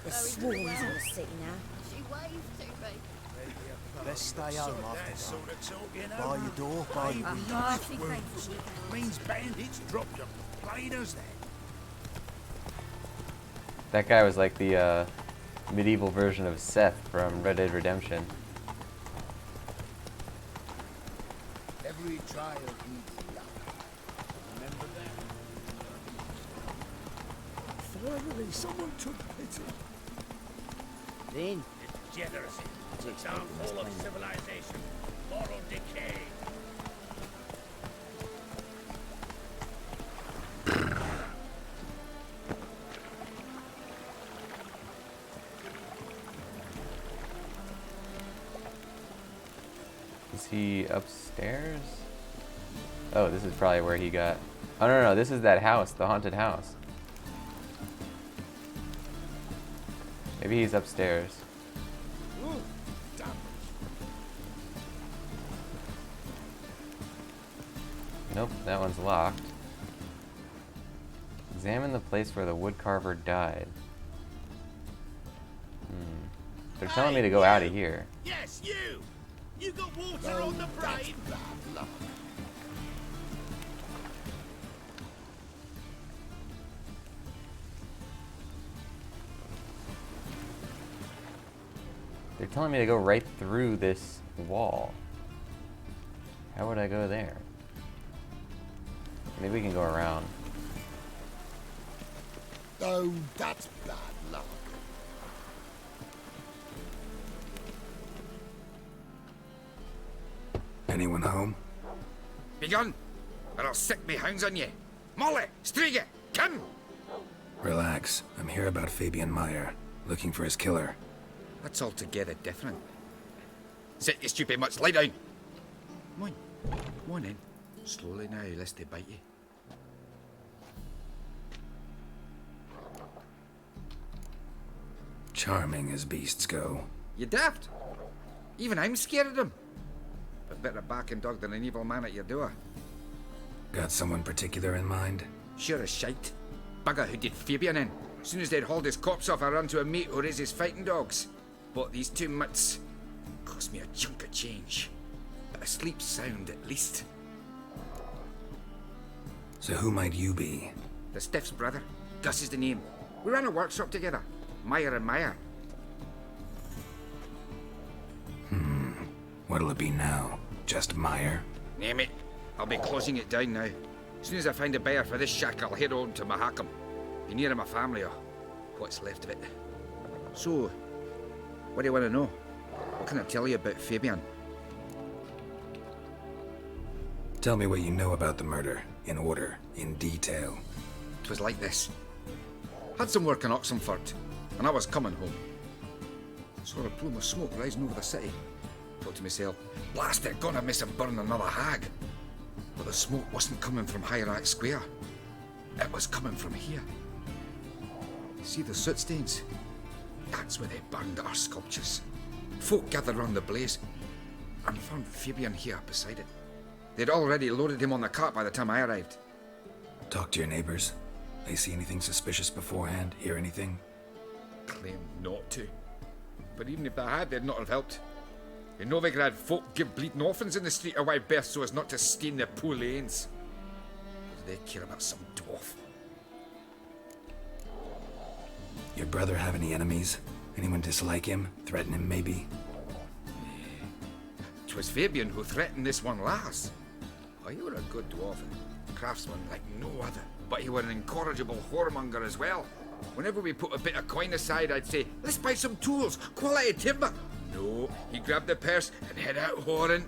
S9: The swarm's in the city now.
S11: She waved to me.
S14: Best stay home after dark. By your door, by your window.
S11: I think
S17: Means bandits dropped them. Plain as that.
S1: That guy was like the medieval version of Seth from Red Dead Redemption.
S17: Every child needs love. Remember that?
S3: Finally, someone took pity.
S14: Then,
S17: Degeneracy. Downfall of civilization. Moral decay.
S1: Is he upstairs? Oh, this is probably where he got... Oh, no, this is that house, the haunted house. Maybe he's upstairs.
S17: Ooh, damn.
S1: Nope, that one's locked. Examine the place where the woodcarver died. They're telling me to go out of here.
S17: Yes, you! You got water on the brain!
S1: They're telling me to go right through this wall. How would I go there? Maybe we can go around.
S3: Oh, that's bad luck.
S6: Anyone home?
S13: Begone, or I'll sick me hounds on you. Molly, Striga, come!
S6: Relax. I'm here about Fabian Meyer, looking for his killer.
S13: That's altogether different. Sit, you stupid much, lie down. Come on in. Slowly now, lest they bite you.
S6: Charming as beasts go.
S13: You daft? Even I'm scared of them. But better barking dog than an evil man at your door.
S6: Got someone particular in mind?
S13: Sure as shite. Bugger who did Fabian in. As soon as they'd hauled his corpse off, I ran to a mate who raises fighting dogs. Bought these 2 mutts. Cost me a chunk of change. But I sleep sound at least.
S6: So who might you be?
S13: The Stiff's brother. Gus is the name. We ran a workshop together. Meyer and Meyer.
S6: What'll it be now? Just Meyer?
S13: Name it. I'll be closing it down now. As soon as I find a buyer for this shack, I'll head on to Mahakam. Be near my family or what's left of it. So, what do you want to know? What can I tell you about Fabian?
S6: Tell me what you know about the murder, in order, in detail.
S13: It was like this. Had some work in Oxenford, and I was coming home. Saw a plume of smoke rising over the city. Thought to myself, blast it, gonna miss him burn another hag. But the smoke wasn't coming from Hierarch Square. It was coming from here. See the soot stains? That's where they burned our sculptures. Folk gathered round the blaze and found Fabian here beside it. They'd already loaded him on the cart by the time I arrived.
S6: Talk to your neighbors. They see anything suspicious beforehand? Hear anything?
S13: Claimed not to. But even if they had, they'd not have helped. In Novigrad, folk give bleeding orphans in the street a wide berth so as not to stain their poor lanes. What do they care about some dwarf?
S6: Your brother have any enemies? Anyone dislike him? Threaten him, maybe?
S13: 'Twas Fabian who threatened this one last. Oh, he were a good dwarf, craftsman like no other. But he were an incorrigible whoremonger as well. Whenever we put a bit of coin aside, I'd say, let's buy some tools, quality timber. No, he grabbed the purse and head out whoring.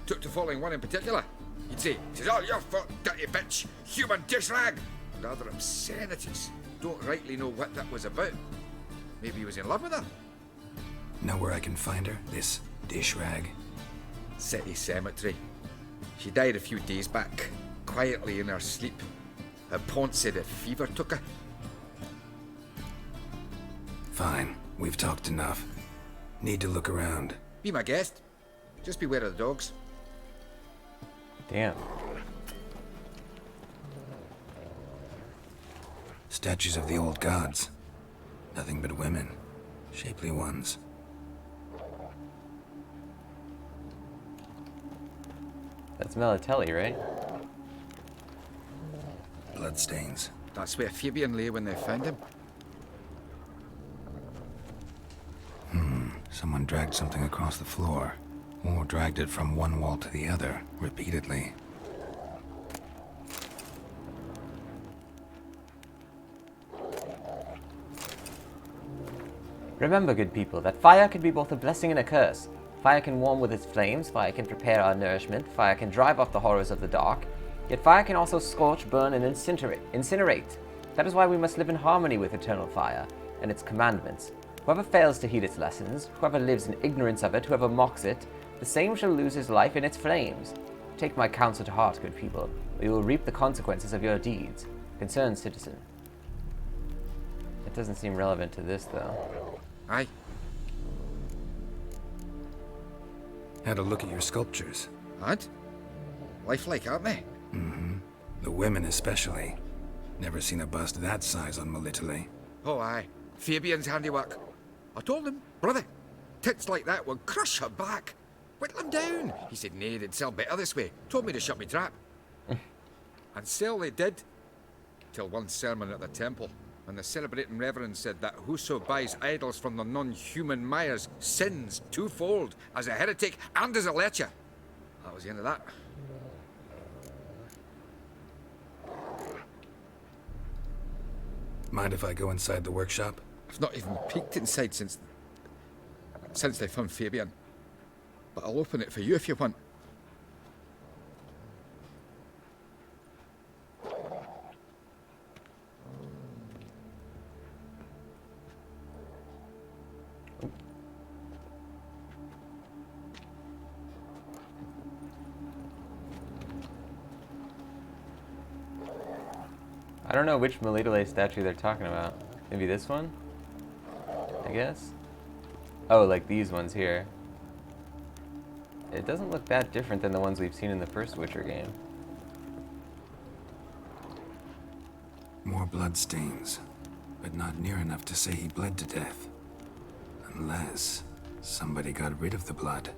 S13: Took to following one in particular. He'd say, "'Tis all your fault, dirty bitch, human dish rag," and other obscenities. Don't rightly know what that was about. Maybe he was in love with her.
S6: Know where I can find her? This dish rag?
S13: City Cemetery. She died a few days back, quietly in her sleep. Her pont said a fever took her.
S6: Fine, we've talked enough. Need to look around.
S13: Be my guest. Just beware of the dogs.
S1: Damn.
S6: Statues of the old gods. Nothing but women. Shapely ones.
S1: That's Melatelli, right?
S6: Bloodstains.
S13: That's where Fabian lay when they found him.
S6: Someone dragged something across the floor. Or dragged it from one wall to the other, repeatedly.
S1: Remember, good people, that fire can be both a blessing and a curse. Fire can warm with its flames, fire can prepare our nourishment, fire can drive off the horrors of the dark, yet fire can also scorch, burn, and incinerate. That is why we must live in harmony with eternal fire and its commandments. Whoever fails to heed its lessons, whoever lives in ignorance of it, whoever mocks it, the same shall lose his life in its flames. Take my counsel to heart, good people, or you will reap the consequences of your deeds. Concerned citizen. It doesn't seem relevant to this, though.
S13: Aye.
S6: Had a look at your sculptures.
S13: Had? Lifelike, aren't they?
S6: Mm-hmm. The women especially. Never seen a bust that size on Melitele.
S13: Oh, aye. Fabian's handiwork. I told him, brother, tits like that would crush her back. Whittle him down. He said, nay, they'd sell better this way. Told me to shut me trap. And sell they did. Till one sermon at the temple. And the celebrating reverend said that whoso buys idols from the non-human Myers sins twofold, as a heretic and as a lecher. That was the end of that.
S6: Mind if I go inside the workshop?
S13: I've not even peeked inside since they found Fabian. But I'll open it for you if you want.
S1: I don't know which Melitele statue they're talking about. Maybe this one? I guess? Oh, like these ones here. It doesn't look that different than the ones we've seen in the first Witcher game.
S6: More bloodstains, but not near enough to say he bled to death. Unless somebody got rid of the blood.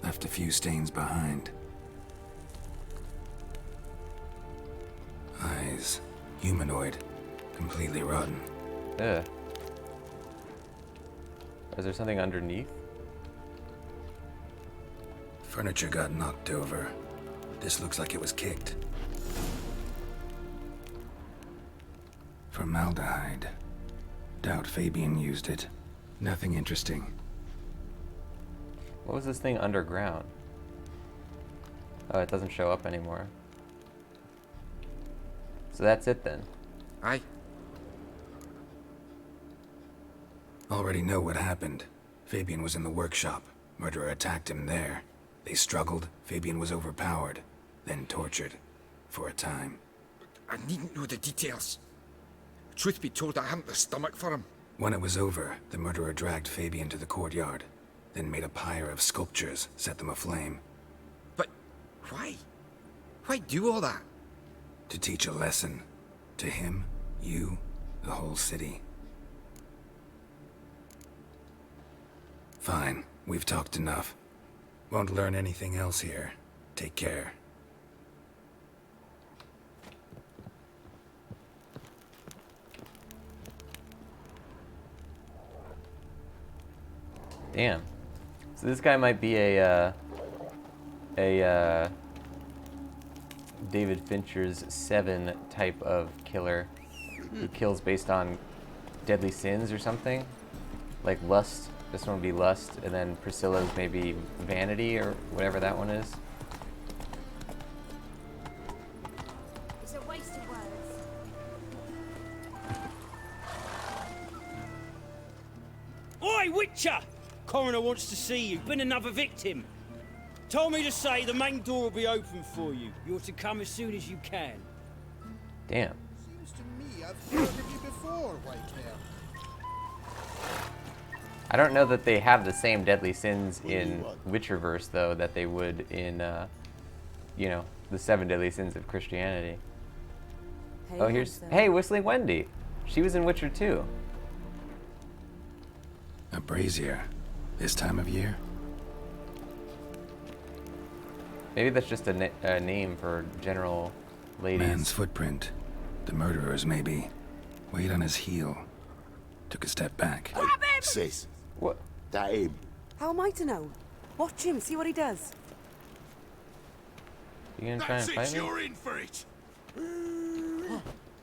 S6: Left a few stains behind. Eyes. Humanoid. Completely rotten.
S1: Ugh. Is there something underneath?
S6: Furniture got knocked over. This looks like it was kicked. Formaldehyde. Doubt Fabian used it. Nothing interesting.
S1: What was this thing underground? Oh, it doesn't show up anymore. So that's it then.
S13: Aye.
S6: Already know what happened. Fabian was in the workshop. Murderer attacked him there. They struggled. Fabian was overpowered. Then tortured. For a time.
S13: I needn't know the details. Truth be told, I hadn't the stomach for him.
S6: When it was over, the murderer dragged Fabian to the courtyard. Then made a pyre of sculptures, set them aflame.
S13: But why? Why do all that?
S6: To teach a lesson. To him, you, the whole city. Fine, we've talked enough. Won't learn anything else here. Take care.
S1: Damn. So this guy might be a David Fincher's Seven type of killer who kills based on deadly sins or something. Like lust. This one would be lust, and then Priscilla's maybe vanity or whatever that one is.
S11: It's a waste of words.
S4: Oi, Witcher! Coroner wants to see you. Been another victim. Told me to say the main door will be open for you. You're to come as soon as you can.
S1: Damn.
S12: Seems to me I've heard of you before, Whitehair.
S1: I don't know that they have the same deadly sins in Witcherverse, though, that they would in you know, the 7 deadly sins of Christianity.
S2: Hey,
S1: Oh, here's
S2: handsome.
S1: hey, Whistling Wendy. She was in Witcher 2.
S6: A brazier. This time of year?
S1: Maybe that's just a name for general ladies.
S6: Man's footprint. The murderer's, maybe. Weighed on his heel. Took a step back.
S3: Hey, sis.
S1: What?
S3: That him.
S2: How am I to know? Watch him, see what he does.
S1: You gonna try and fight me?
S3: You're in for it.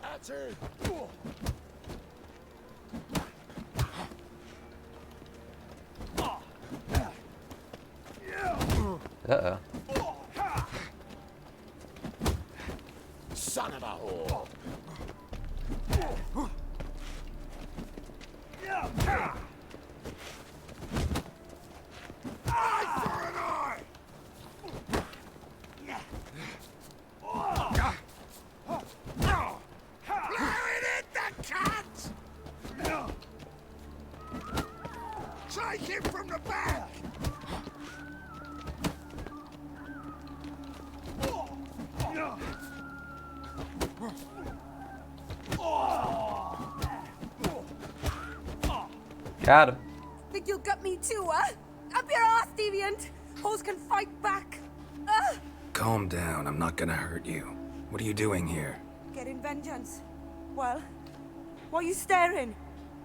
S3: That's it.
S1: Uh-oh.
S3: Son of a whore. Eye for an eye. Blowing it, the cat! Take him from the back!
S1: Got him.
S2: Think you'll gut me too, huh? Up your ass, deviant! Hoes can fight back!
S6: Calm down, I'm not gonna hurt you. What are you doing here?
S2: Getting vengeance. Well, why are you staring?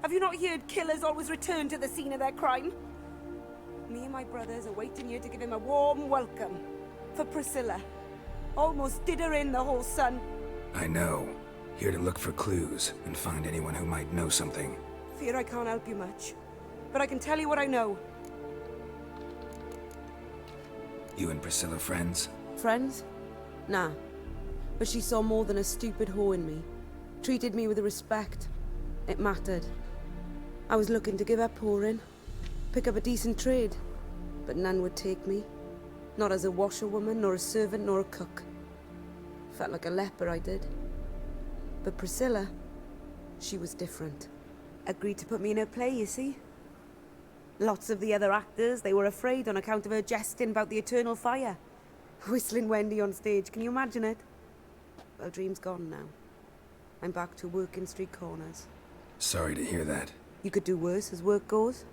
S2: Have you not heard killers always return to the scene of their crime? Me and my brothers are waiting here to give him a warm welcome. For Priscilla. Almost did her in, the whole son.
S6: I know. Here to look for clues and find anyone who might know something.
S2: Fear I can't help you much. But I can tell you what I know.
S6: You and Priscilla friends?
S2: Friends? Nah. But she saw more than a stupid whore in me. Treated me with respect. It mattered. I was looking to give up whoring. Pick up a decent trade. But none would take me. Not as a washerwoman, nor a servant, nor a cook. Felt like a leper, I did. But Priscilla, she was different. Agreed to put me in her play, you see. Lots of the other actors, they were afraid on account of her jesting about the eternal fire. Whistling Wendy on stage, can you imagine it? Well, dream's gone now. I'm back to working street corners.
S6: Sorry to hear that.
S2: You could do worse as work goes.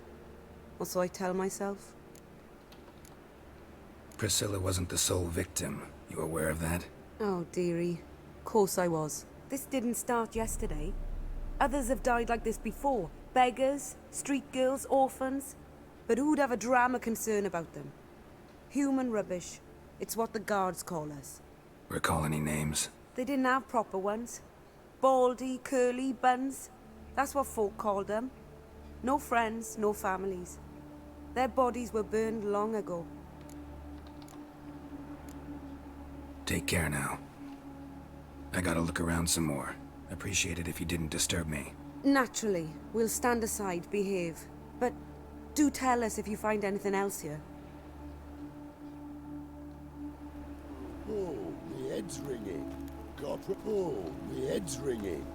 S2: Or so I tell myself.
S6: Priscilla wasn't the sole victim. You aware of that?
S2: Oh, dearie. Course I was. This didn't start yesterday. Others have died like this before. Beggars, street girls, orphans. But who'd have a drama concern about them? Human rubbish. It's what the guards call us.
S6: Recall any names?
S2: They didn't have proper ones. Baldy, curly, buns. That's what folk called them. No friends, no families. Their bodies were burned long ago.
S6: Take care now. I gotta look around some more. Appreciate it if you didn't disturb me.
S2: Naturally, we'll stand aside, behave. But do tell us if you find anything else here.
S3: Oh, my head's ringing. God, oh, my head's ringing.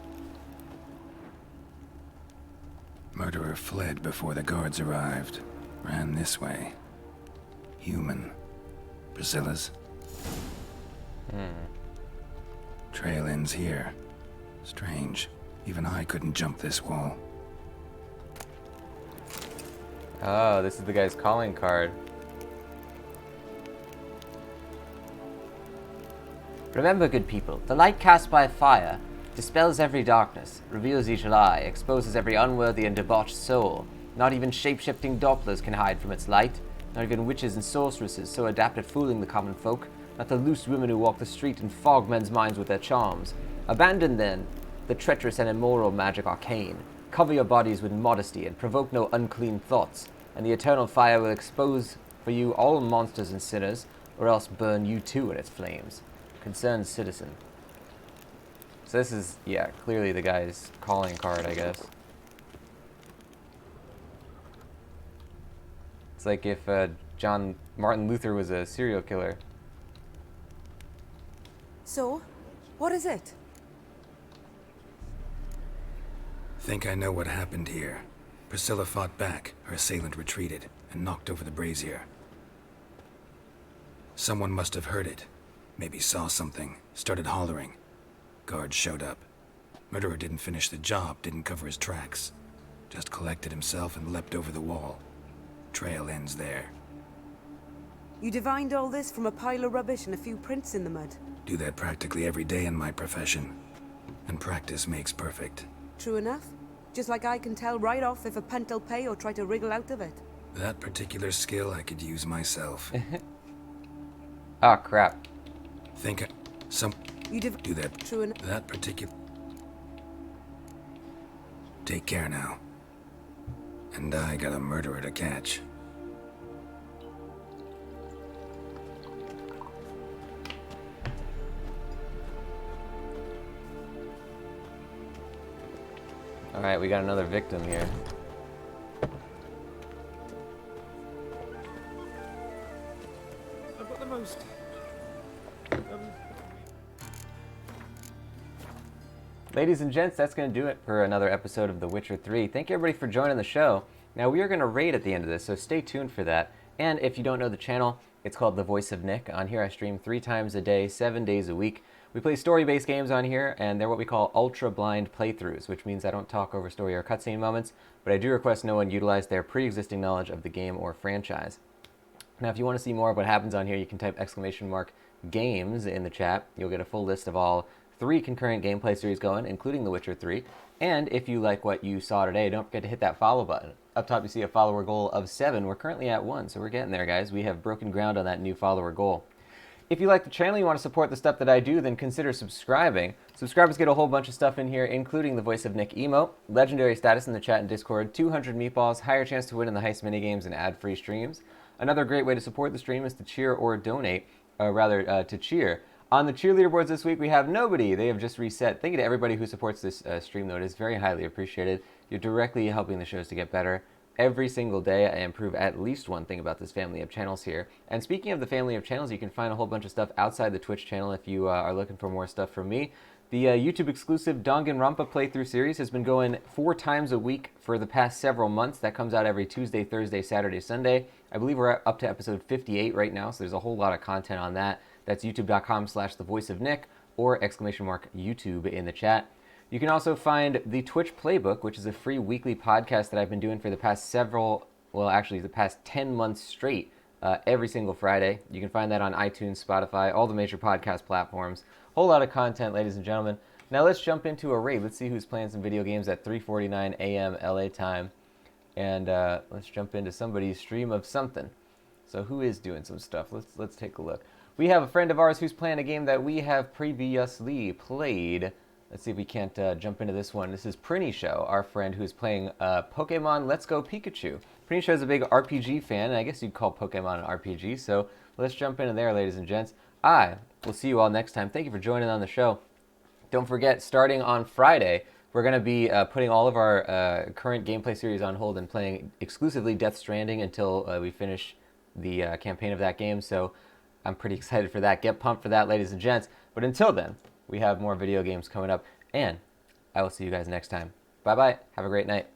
S6: Murderer fled before the guards arrived. Ran this way. Human. Priscilla's. Trail ends here. Strange. Even I couldn't jump this wall.
S1: Oh, this is the guy's calling card. Remember, good people, the light cast by fire dispels every darkness, reveals each lie, exposes every unworthy and debauched soul. Not even shape-shifting Dopplers can hide from its light. Not even witches and sorceresses so adept at fooling the common folk. Not the loose women who walk the street and fog men's minds with their charms. Abandon, then, the treacherous and immoral magic arcane. Cover your bodies with modesty and provoke no unclean thoughts, and the eternal fire will expose for you all monsters and sinners, or else burn you too in its flames. Concerned citizen. So this is, yeah, clearly the guy's calling card, I guess. It's like if Martin Luther was a serial killer.
S2: So, what is it?
S6: Think I know what happened here. Priscilla fought back, her assailant retreated, and knocked over the brazier. Someone must have heard it. Maybe saw something, started hollering. Guards showed up. Murderer didn't finish the job, didn't cover his tracks. Just collected himself and leapt over the wall. Trail ends there.
S2: You divined all this from a pile of rubbish and a few prints in the mud.
S6: Do that practically every day in my profession. And practice makes perfect.
S2: True enough. Just like I can tell right off if a punt'll pay or try to wriggle out of it.
S6: That particular skill I could use myself.
S1: Oh, crap.
S6: Think
S2: You
S6: do that.
S2: True enough.
S6: That particular... Take care now. And I got a murderer to catch.
S1: Alright, we got another victim here.
S10: I've got the most...
S1: Ladies and gents, that's going to do it for another episode of The Witcher 3. Thank you everybody for joining the show. Now, we are going to raid at the end of this, so stay tuned for that. And if you don't know the channel, it's called The Voice of Nick. On here, I stream 3 times a day, 7 days a week. We play story-based games on here, and they're what we call ultra-blind playthroughs, which means I don't talk over story or cutscene moments, but I do request no one utilize their pre-existing knowledge of the game or franchise. Now, if you want to see more of what happens on here, you can type !games in the chat. You'll get a full list of all 3 concurrent gameplay series going, including The Witcher 3. And if you like what you saw today, don't forget to hit that follow button. Up top, you see a follower goal of 7. We're currently at 1, so we're getting there, guys. We have broken ground on that new follower goal. If you like the channel, you want to support the stuff that I do, then consider subscribing. Subscribers get a whole bunch of stuff in here, including the Voice of Nick emote, legendary status in the chat and Discord, 200 meatballs, higher chance to win in the heist minigames, and ad-free streams. Another great way to support the stream is to cheer or donate, to cheer. On the cheer leaderboards this week, we have nobody. They have just reset. Thank you to everybody who supports this stream, though. It is very highly appreciated. You're directly helping the shows to get better. Every single day, I improve at least one thing about this family of channels here. And speaking of the family of channels, you can find a whole bunch of stuff outside the Twitch channel if you are looking for more stuff from me. The YouTube-exclusive Danganronpa playthrough series has been going 4 times a week for the past several months. That comes out every Tuesday, Thursday, Saturday, Sunday. I believe we're up to episode 58 right now, so there's a whole lot of content on that. That's youtube.com/thevoiceofnick or !YouTube in the chat. You can also find the Twitch Playbook, which is a free weekly podcast that I've been doing for the past the past 10 months straight, every single Friday. You can find that on iTunes, Spotify, all the major podcast platforms. Whole lot of content, ladies and gentlemen. Now let's jump into a raid. Let's see who's playing some video games at 3:49 a.m. LA time. And let's jump into somebody's stream of something. So who is doing some stuff? Let's take a look. We have a friend of ours who's playing a game that we have previously played. Let's see if we can't jump into this one. This is Prinny Show, our friend who's playing Pokemon Let's Go Pikachu. Prinny Show is a big RPG fan, and I guess you'd call Pokemon an RPG, so let's jump into there, ladies and gents. We'll see you all next time. Thank you for joining on the show. Don't forget, starting on Friday, we're going to be putting all of our current gameplay series on hold and playing exclusively Death Stranding until we finish the campaign of that game, so I'm pretty excited for that. Get pumped for that, ladies and gents. But until then, we have more video games coming up, and I will see you guys next time. Bye-bye. Have a great night.